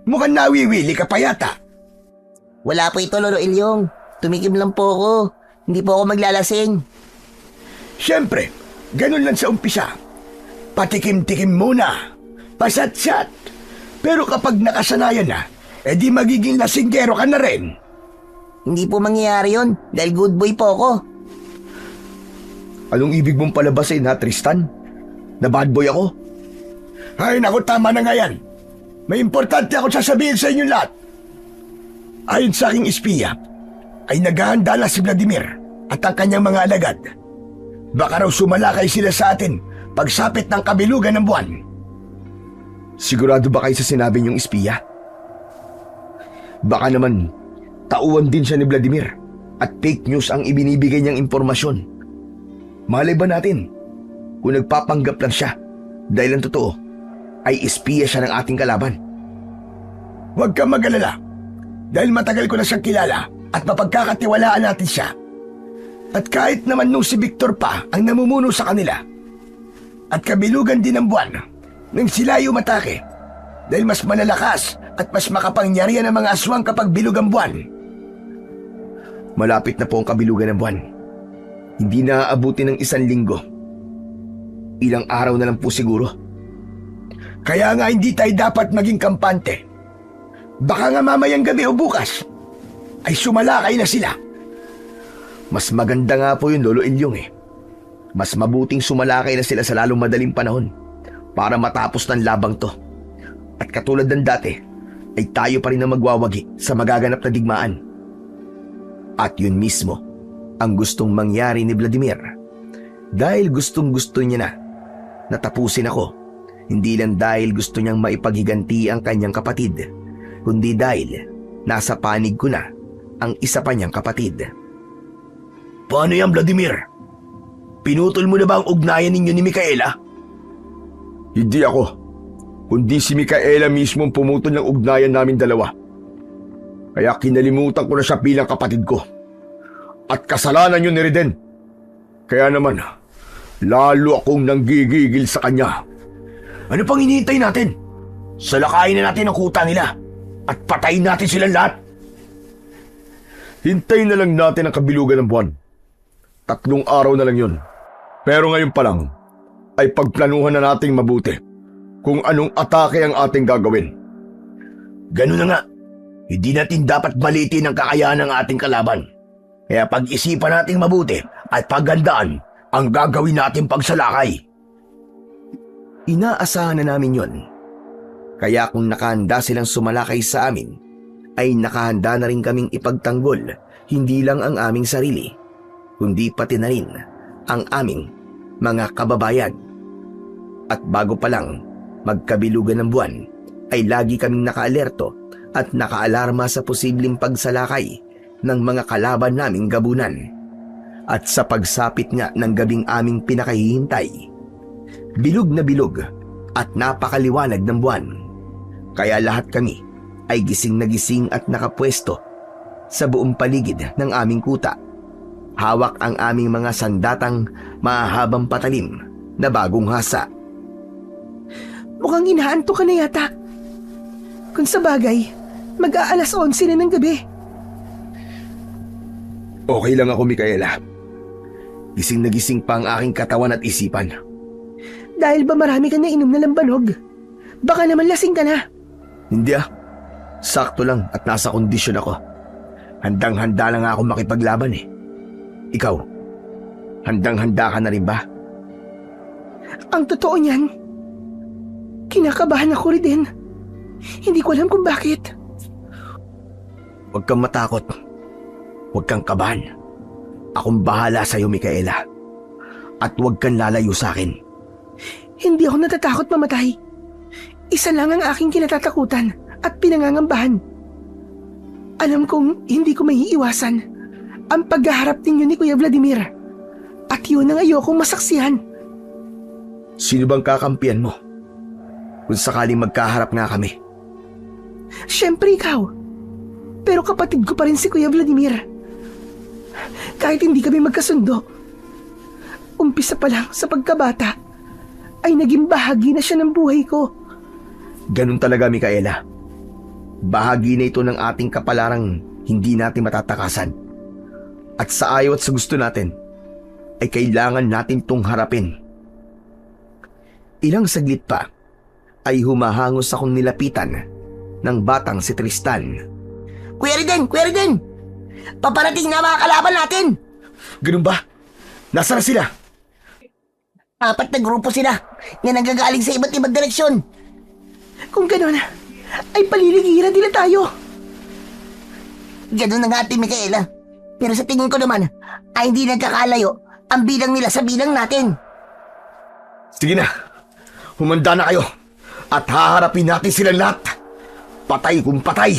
mukhang nawiwili ka pa yata. Wala po ito, Lolo Ilyong. Tumikim lang po ako. Hindi po ako maglalasing. Siyempre, ganun lang sa umpisa. Patikim-tikim muna. Pasat-sat. Pero kapag nakasanayan na, edi magiging lasinggero ka na rin. Hindi po mangyayari yun dahil good boy po ako. Anong ibig mong palabasin ha, Tristan? Na bad boy ako? Ay naku, tama na nga yan. May importante ako sasabihin sa inyong lahat. Ayon sa aking espiya, ay naghahanda na si Vladimir at ang kanyang mga alagad. Baka raw sumalakay sila sa atin pagsapit ng kabilugan ng buwan. Sigurado ba kayo sa sinabi niyong espiya? Baka naman, tauhan din siya ni Vladimir at fake news ang ibinibigay niyang impormasyon. Malay ba natin kung nagpapanggap lang siya dahil ang totoo ay espiya siya ng ating kalaban? Huwag kang mag-alala. Dahil matagal ko na siyang kilala at mapagkakatiwalaan natin siya. At kahit naman nung si Victor pa ang namumuno sa kanila, at kabilugan din ng buwan nang sila ay umatake dahil mas malalakas at mas makapangyarihan ang mga aswang kapag bilog ang buwan. Malapit na po ang kabilugan ng buwan. Hindi na aabuti ng 1 linggo. Ilang araw na lang po siguro. Kaya nga hindi tayo dapat maging kampante. Baka nga mamayang gabi o bukas ay sumalakay na sila. Mas maganda nga po yun, Lolo Ilyong eh. Mas mabuting sumalakay na sila sa lalong madaling panahon para matapos ng labang to. At katulad ng dati, ay tayo pa rin ang magwawagi sa magaganap na digmaan. At yun mismo ang gustong mangyari ni Vladimir. Dahil gustong-gusto niya na natapusin ako. Hindi lang dahil gusto niyang maipaghiganti ang kanyang kapatid, kundi dahil nasa panig ko na ang isa pa niyang kapatid. Paano yan, Vladimir? Pinutol mo na ba ang ugnayan ninyo ni Micaela? Hindi ako, kundi si Micaela mismo ang pumutol ng ugnayan namin dalawa. Kaya kinalimutan ko na siya bilang kapatid ko. At kasalanan yun ni Reden. Kaya naman, lalo akong nanggigigil sa kanya. Ano pang hinihintay natin? Salakayin na natin ang kuta nila at patayin natin silang lahat. Hintayin na lang natin ang kabilugan ng buwan. 3 araw na lang yun. Pero ngayon pa lang, ay pagplanuhan na nating mabuti kung anong atake ang ating gagawin. Ganun na nga. Hindi natin dapat maliitin ang kakayahan ng ating kalaban. Kaya pag-isipan nating mabuti at paggandaan ang gagawin natin pagsalakay. Inaasahan na namin yon. Kaya kung nakahanda silang sumalakay sa amin, ay nakahanda na rin kaming ipagtanggol hindi lang ang aming sarili, kundi pati na rin ang aming mga kababayan. At bago pa lang magkabilugan ng buwan, ay lagi kaming nakaalerto at nakaalarma sa posibleng pagsalakay ng mga kalaban naming gabunan. At sa pagsapit nga ng gabing aming pinakahihintay, bilog na bilog at napakaliwanag ng buwan. Kaya lahat kami ay gising na gising at nakapwesto sa buong paligid ng aming kuta. Hawak ang aming mga sandatang mahahabang patalim na bagong hasa. Mukhang inaanto ka na yata. Kung sa bagay, mag-aalas 11 na ng gabi. Okay lang ako, Micaela. Gising na gising pa ang aking katawan at isipan. Dahil ba marami ka na inom na lambanog? Baka naman lasing ka na. Hindi ah. Sakto lang at nasa kondisyon ako. Handang-handa lang ako makipaglaban eh. Ikaw, handang-handa ka na rin ba? Ang totoo niyan, kinakabahan ako rin din. Hindi ko alam kung bakit. Huwag kang matakot. Huwag kang kabahan. Akong bahala sa'yo, Micaela. At huwag kang lalayo sa akin. Hindi ako natatakot mamatay. Isa lang ang aking kinatatakutan at pinangangambahan. Alam kong hindi ko maiiwasan ang paghaharap ninyo ni Kuya Vladimir. At yun ang ayokong masaksihan. Sino bang kakampiyan mo? Kung sakaling magkaharap nga kami. Siyempre ikaw. Pero kapatid ko pa rin si Kuya Vladimir. Kahit hindi kami magkasundo, umpisa pa lang sa pagkabata, ay naging bahagi na siya ng buhay ko. Ganun talaga, Micaela. Bahagi na ito ng ating kapalarang hindi natin matatakasan. At sa ayaw at sa gusto natin, ay kailangan natin itong harapin. Ilang saglit pa, ay humahangos akong nilapitan ng batang si Tristan. Kuya Reden! Paparating na mga kalaban natin! Ganun ba? Nasaan na sila? 4 na grupo sila na nanggagaling sa iba't ibang direksyon. Kung gano'n, ay paliligiran nila tayo. Ganun na nga, Ate Micaela. Pero sa tingin ko naman, ay hindi nagkakalayo ang bilang nila sa bilang natin. Sige na, humanda na kayo at haharapin natin silang lahat. Patay kung patay.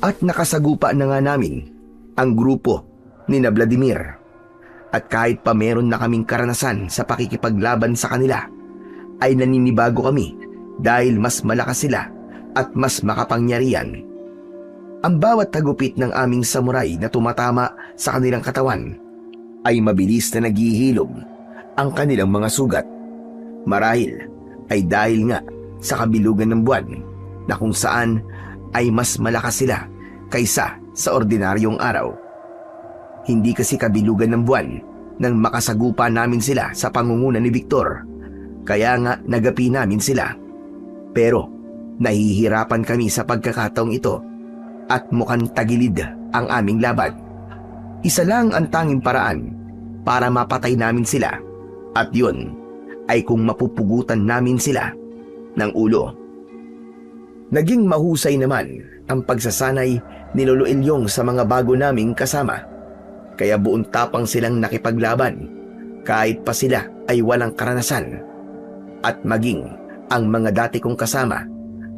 At nakasagupa na nga namin ang grupo ni na Vladimir. At kahit pa meron na kaming karanasan sa pakikipaglaban sa kanila, ay naninibago kami dahil mas malakas sila at mas makapangyarihan. Ang bawat tagupit ng aming samurai na tumatama sa kanilang katawan ay mabilis na naghihilom ang kanilang mga sugat. Marahil ay dahil nga sa kabilugan ng buwan na kung saan ay mas malakas sila kaysa sa ordinaryong araw. Hindi kasi kabilugan ng buwan nang makasagupa namin sila sa pangunguna ni Victor, kaya nga nagapi namin sila. Pero nahihirapan kami sa pagkakataong ito at mukhang tagilid ang aming laban. Isa lang ang tanging paraan para mapatay namin sila, at yun ay kung mapupugutan namin sila ng ulo. Naging mahusay naman ang pagsasanay ni Lolo Ilyong sa mga bago naming kasama, kaya buong tapang silang nakipaglaban kahit pa sila ay walang karanasan. At maging ang mga dati kong kasama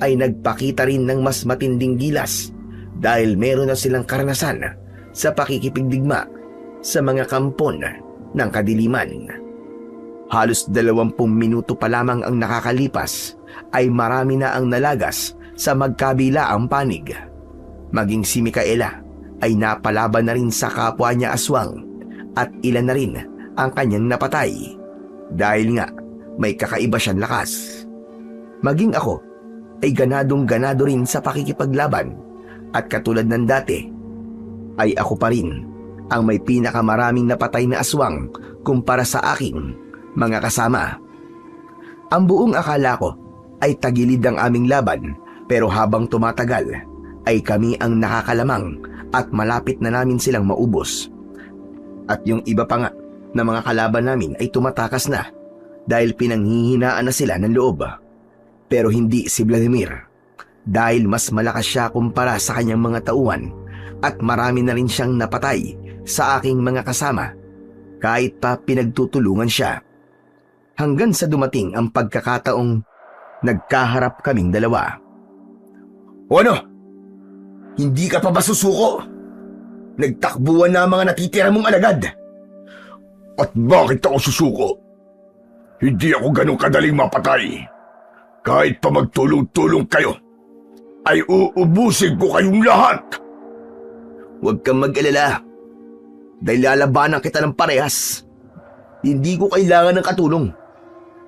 ay nagpakita rin ng mas matinding gilas dahil meron na silang karanasan sa pakikipigdigma sa mga kampon ng kadiliman. Halos 20 minuto pa lamang ang nakakalipas ay marami na ang nalagas sa magkabilaang panig. Maging si Micaela ay napalaban na rin sa kapwa niya aswang at ilan na rin ang kanyang napatay dahil nga may kakaiba siyang lakas. Maging ako ay ganadong-ganado rin sa pakikipaglaban at katulad ng dati ay ako pa rin ang may pinakamaraming napatay na aswang kumpara sa aking mga kasama. Ang buong akala ko ay tagilid ang aming laban, pero habang tumatagal ay kami ang nakakalamang at malapit na namin silang maubos. At yung iba pa nga na mga kalaban namin ay tumatakas na dahil pinanghihinaan na sila ng loob. Pero hindi si Vladimir, dahil mas malakas siya kumpara sa kanyang mga tauhan at marami na rin siyang napatay sa aking mga kasama kahit pa pinagtutulungan siya. Hanggang sa dumating ang pagkakataong nagkaharap kaming dalawa. O ano? Hindi ka pa ba susuko? Nagtakbuhan na ang mga natitira mong alagad. At bakit ako susuko? Hindi ako ganun kadaling mapatay. Kahit pa magtulong-tulong kayo, ay uubusin ko kayong lahat. Huwag kang mag-alala. Dahil lalabanan kita ng parehas. Hindi ko kailangan ng katulong.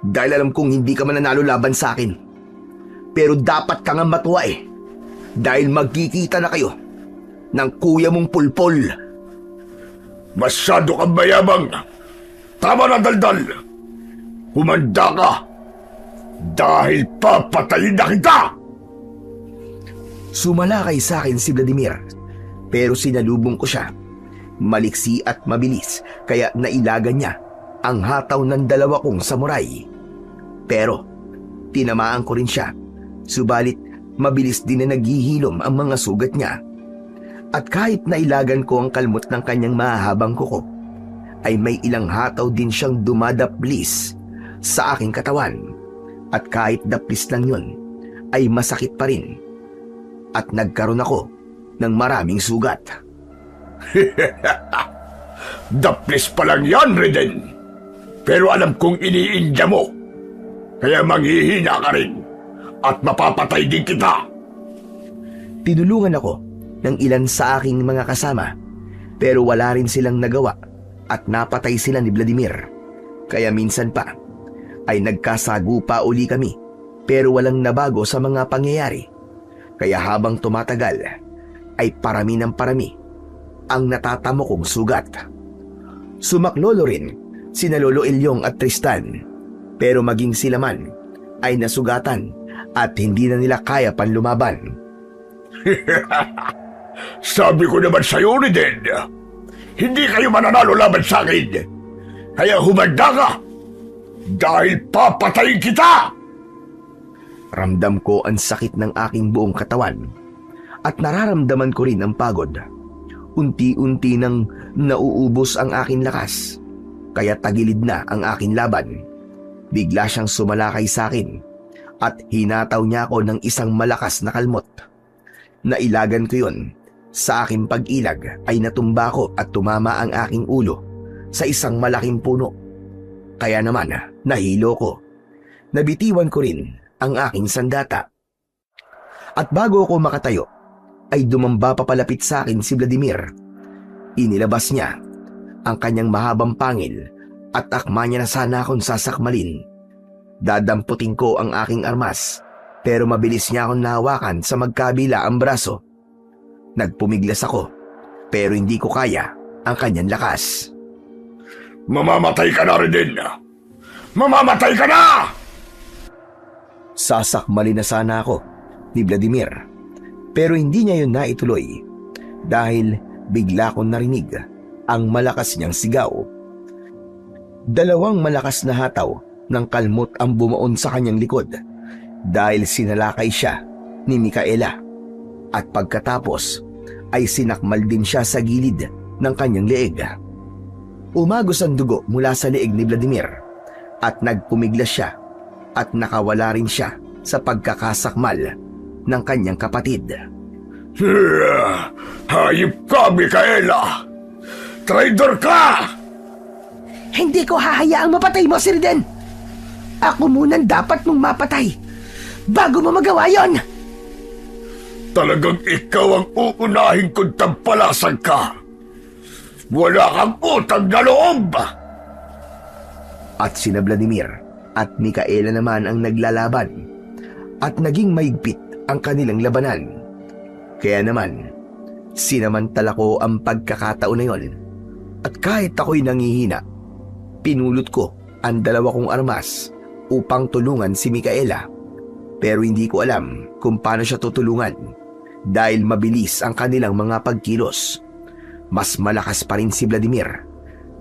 Dahil alam kong hindi ka mananalo laban sa akin. Pero dapat ka nga matuwa eh. Dahil magkikita na kayo ng kuya mong Pulpol. Masyado kang mayabang. Tama na, daldal. Humanda ka. Dahil papatayin na kita! Sumalakay sa akin si Vladimir, pero sinalubong ko siya. Maliksi at mabilis, kaya nailagan niya ang hataw ng dalawa kong samurai. Pero tinamaan ko rin siya, subalit mabilis din na naghihilom ang mga sugat niya. At kahit nailagan ko ang kalmot ng kanyang mahahabang kuko, ay may ilang hataw din siyang dumadaplis sa aking katawan. At kahit daplis lang yun, ay masakit pa rin. At nagkaroon ako ng maraming sugat. Daplis pa lang yan, Reden. Pero alam kong iniinda mo. Kaya manghihina ka rin. At mapapatay din kita. Tinulungan ako ng ilan sa aking mga kasama, pero wala rin silang nagawa at napatay sila ni Vladimir. Kaya minsan pa ay nagkasagupa uli kami, pero walang nabago sa mga pangyayari. Kaya habang tumatagal ay parami ng parami ang natatamo kong sugat. Sumaklolo rin sina Lolo Ilyong at Tristan, pero maging sila man ay nasugatan at hindi na nila kaya pan lumaban. Sabi ko naman sa'yo, Reden, hindi kayo mananalo laban sa akin. Kaya humanda ka. Dahil papatayin kita! Ramdam ko ang sakit ng aking buong katawan at nararamdaman ko rin ang pagod. Unti-unti nang nauubos ang aking lakas, kaya tagilid na ang aking laban. Bigla siyang sumalakay sa akin at hinataw niya ako ng isang malakas na kalmot. Nailagan ko yun. Sa aking pag-ilag ay natumba ko at tumama ang aking ulo sa isang malaking puno. Kaya naman, nahilo ko. Nabitiwan ko rin ang aking sandata. At bago ako makatayo, ay dumamba papalapit sa akin si Vladimir. Inilabas niya ang kanyang mahabang pangil at akma niya na sana akong sasakmalin. Dadamputin ko ang aking armas pero mabilis niya akong nahawakan sa magkabila ang braso. Nagpumiglas ako pero hindi ko kaya ang kanyang lakas. Mamamatay ka na rin din! Mamamatay ka na! Sasakmalin na sana ako ni Vladimir pero hindi niya yun naituloy dahil bigla kong narinig ang malakas niyang sigaw. Dalawang malakas na hataw ng kalmot ang bumuon sa kanyang likod dahil sinalakay siya ni Micaela at pagkatapos ay sinakmal din siya sa gilid ng kanyang leeg. Umagos ang dugo mula sa leeg ni Vladimir at nagpumiglas siya at nakawala rin siya sa pagkakasakmal ng kanyang kapatid. Hayop ka, Micaela! Traitor ka! Hindi ko hahayaang mapatay mo si Riden! Ako munang dapat mong mapatay bago mo magawa yon! Talagang ikaw ang uunahin kong tampalasan ka! Wala kang utang na loob! At sina Vladimir at Micaela naman ang naglalaban at naging maigpit ang kanilang labanan. Kaya naman, sinamantala ko ang pagkakataon na yon at kahit ako'y nangihina, pinulot ko ang dalawa kong armas upang tulungan si Micaela. Pero hindi ko alam kung paano siya tutulungan dahil mabilis ang kanilang mga pagkilos. Mas malakas pa rin si Vladimir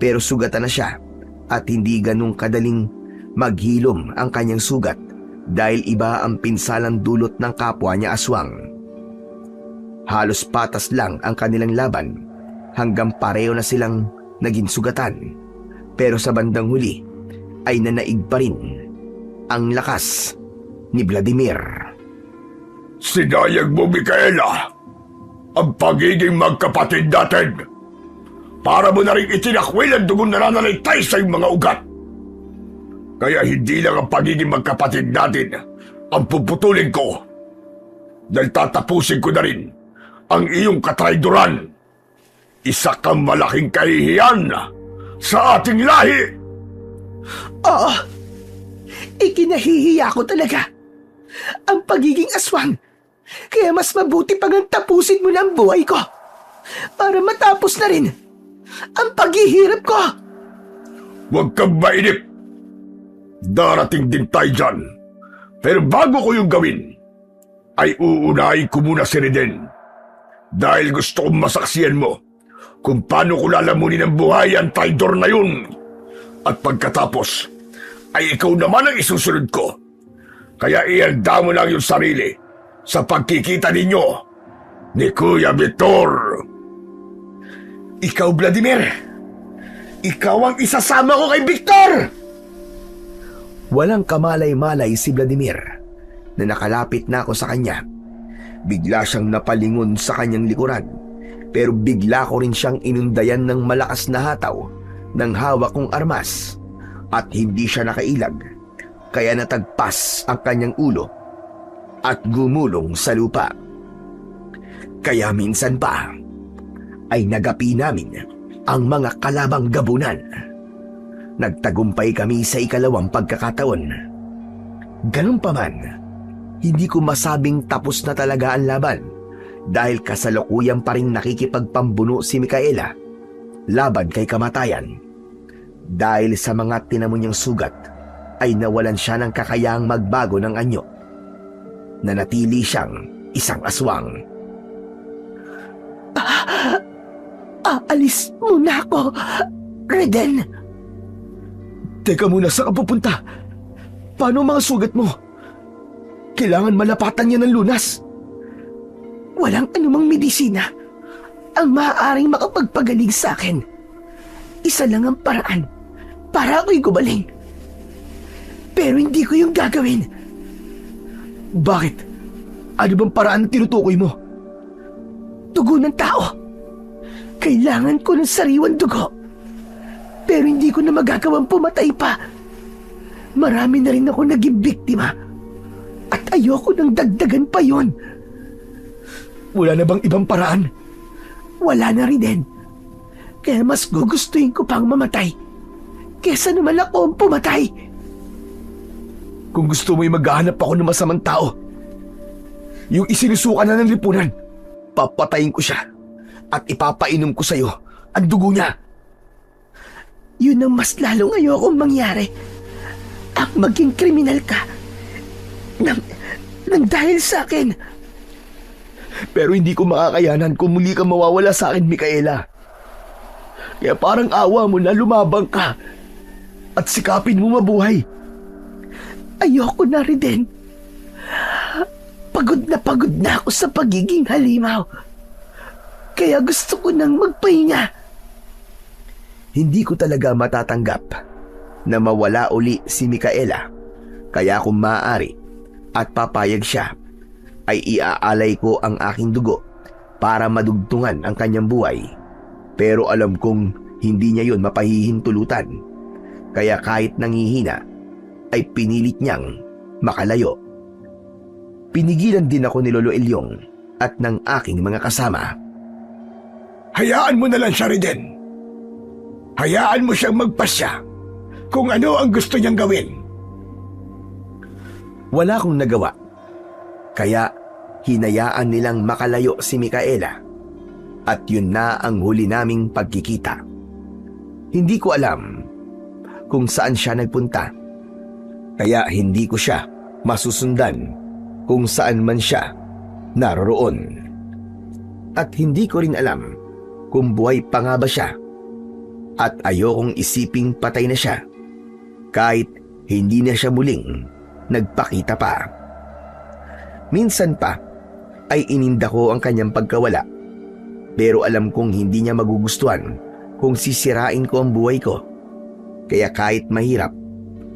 pero sugatan na siya at hindi ganong kadaling maghilom ang kanyang sugat dahil iba ang pinsalang dulot ng kapwa niya aswang. Halos patas lang ang kanilang laban hanggang pareho na silang naging sugatan. Pero sa bandang huli ay nanaig pa rin ang lakas ni Vladimir. Sinayag mo, Micaela, ang pagiging magkapatid natin. Para mo na rin itinakwil ang dugong nananalitay sa iyong mga ugat. Kaya hindi lang ang pagiging magkapatid natin ang puputulin ko. Dahil tatapusin ko na rin ang iyong katraidoran. Isa kang malaking kahihiyan sa ating lahi. Oo, ikinahihiya ko talaga ang pagiging aswang. Kaya mas mabuti pang tapusin mo na ang buhay ko para matapos na rin ang paghihirap ko. Huwag kang mainip. Darating din tayo dyan. Pero bago ko yung gawin, ay uunahin ko muna si Riden. Dahil gusto kong masaksiyan mo kung paano ko lalamunin ang buhay ang traidor na yun. At pagkatapos, ay ikaw naman ang isusunod ko. Kaya ihanda mo lang yung sarili sa pagkikita ninyo ni Kuya Victor. Ikaw, Vladimir! Ikaw ang isasama ko kay Victor! Walang kamalay-malay si Vladimir na nakalapit na ako sa kanya. Bigla siyang napalingon sa kanyang likuran pero bigla ko rin siyang inundayan ng malakas na hataw ng hawak kong armas at hindi siya nakailag kaya natagpas ang kanyang ulo at gumulong sa lupa. Kaya minsan pa ay nagapi namin ang mga kalabang gabunan. Nagtagumpay kami sa ikalawang pagkakataon. Ganun pa man, hindi ko masabing tapos na talaga ang laban dahil kasalukuyan pa rin nakikipagpambuno si Micaela laban kay kamatayan. Dahil sa mga tinamo niyang sugat ay nawalan siya ng kakayaang magbago ng anyo. Nanatili siyang isang aswang. Aalis muna ako, Riden. Teka muna, saan ka pupunta? Paano ang mga sugat mo? Kailangan malapatan niya ng lunas. Walang anumang medisina ang maaaring makapagpagaling sa akin. Isa lang ang paraan para ako'y gumaling. Pero hindi ko yung gagawin. Bakit? Ano bang paraan na tinutukoy mo? Dugo ng tao. Kailangan ko ng sariwang dugo. Pero hindi ko na magagawang pumatay pa. Marami na rin ako naging biktima. At ayoko nang dagdagan pa yon. Wala na bang ibang paraan? Wala na rin din. Kaya mas gugustuhin ko pang mamatay kesa naman ako ang pumatay. Kung gusto mo'y maghahanap ako ng masamang tao, yung isinusuka na ng lipunan, papatayin ko siya at ipapainom ko sa'yo ang dugo niya. Yun ang mas lalong ayokong mangyari. Ang maging kriminal ka nang dahil sa akin. Pero hindi ko makakayanan kung muli ka mawawala sa akin, Micaela. Kaya parang awa mo na lumabang ka at sikapin mo mabuhay. Ayoko na rin din. Pagod na ako sa pagiging halimaw. Kaya gusto ko nang magpahinga. Hindi ko talaga matatanggap na mawala uli si Micaela. Kaya kung maaari at papayag siya, ay iaalay ko ang aking dugo para madugtungan ang kanyang buhay. Pero alam kong hindi niya yun mapahihintulutan. Kaya kahit nangihina, ay pinilit niyang makalayo. Pinigilan din ako ni Lolo Elyong at ng aking mga kasama. Hayaan mo na lang siya, Reden. Hayaan mo siyang magpasya kung ano ang gusto niyang gawin. Wala akong nagawa. Kaya hinayaan nilang makalayo si Micaela. At yun na ang huli naming pagkikita. Hindi ko alam kung saan siya nagpunta. Kaya hindi ko siya masusundan kung saan man siya naroroon. At hindi ko rin alam kung buhay pa nga ba siya. At ayokong isiping patay na siya kahit hindi na siya muling nagpakita pa. Minsan pa ay ininda ko ang kanyang pagkawala. Pero alam kong hindi niya magugustuhan kung sisirain ko ang buhay ko. Kaya kahit mahirap,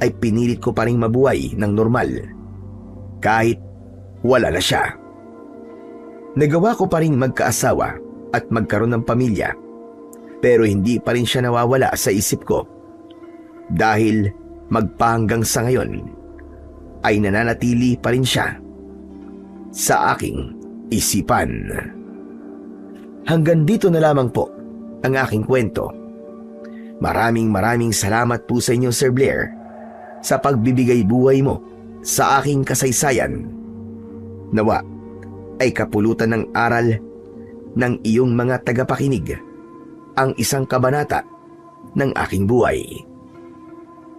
ay pinilit ko pa rin mabuhay ng normal. Kahit wala na siya. Nagawa ko pa rin magkaasawa at magkaroon ng pamilya. Pero hindi pa rin siya nawawala sa isip ko. Dahil magpahanggang sa ngayon, ay nananatili pa rin siya sa aking isipan. Hanggang dito na lamang po ang aking kwento. Maraming salamat po sa inyo, Sir Blair, sa pagbibigay buhay mo sa aking kasaysayan. Nawa ay kapulutan ng aral ng iyong mga tagapakinig ang isang kabanata ng aking buhay.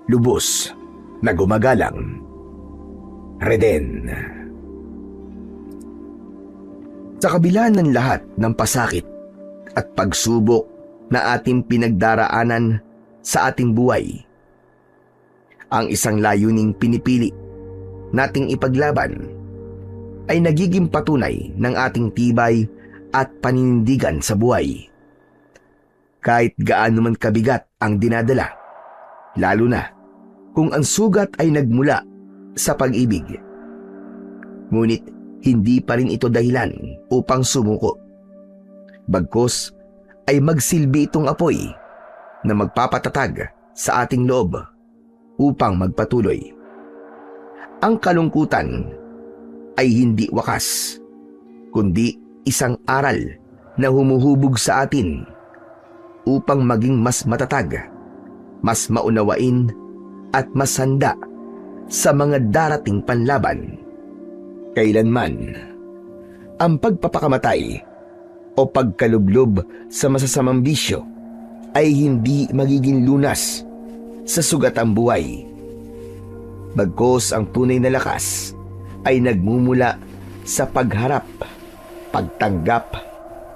Lubos na gumagalang, Reden. Sa kabila ng lahat ng pasakit at pagsubok na ating pinagdaraanan sa ating buhay, ang isang layuning pinipili nating ipaglaban ay nagiging patunay ng ating tibay at paninindigan sa buhay. Kahit gaano man kabigat ang dinadala, lalo na kung ang sugat ay nagmula sa pag-ibig. Ngunit hindi pa rin ito dahilan upang sumuko. Bagkus ay magsilbi itong apoy na magpapatatag sa ating loob upang magpatuloy. Ang kalungkutan ay hindi wakas, kundi isang aral na humuhubog sa atin upang maging mas matatag, mas maunawain at mas handa sa mga darating panlaban. Kailanman, ang pagpapakamatay o pagkalublob sa masasamang bisyo ay hindi magiging lunas sa sugatang buhay. Bagkus ang tunay na lakas ay nagmumula sa pagharap, pagtanggap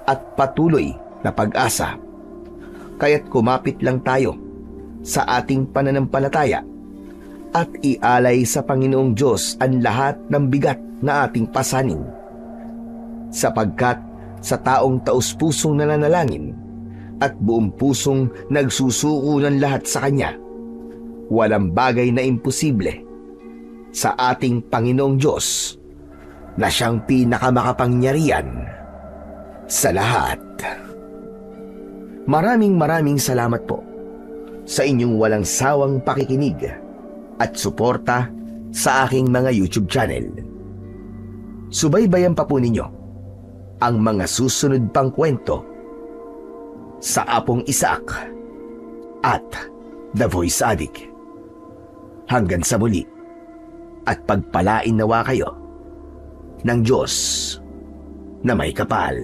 at patuloy na pag-asa. Kaya't kumapit lang tayo sa ating pananampalataya at ialay sa Panginoong Diyos ang lahat ng bigat na ating pasanin. Sapagkat sa taong taus-pusong nananalangin at buong pusong nagsusuko ng lahat sa Kanya, walang bagay na imposible sa ating Panginoong Diyos na siyang pinakamakapangyarihan sa lahat. Maraming salamat po sa inyong walang sawang pakikinig at suporta sa aking mga YouTube channel. Subaybayan pa po ninyo ang mga susunod pang kwento sa Apong Isaac at The Voice Addict. Hanggang sa muli at pagpalain nawa kayo ng Diyos na may kapal.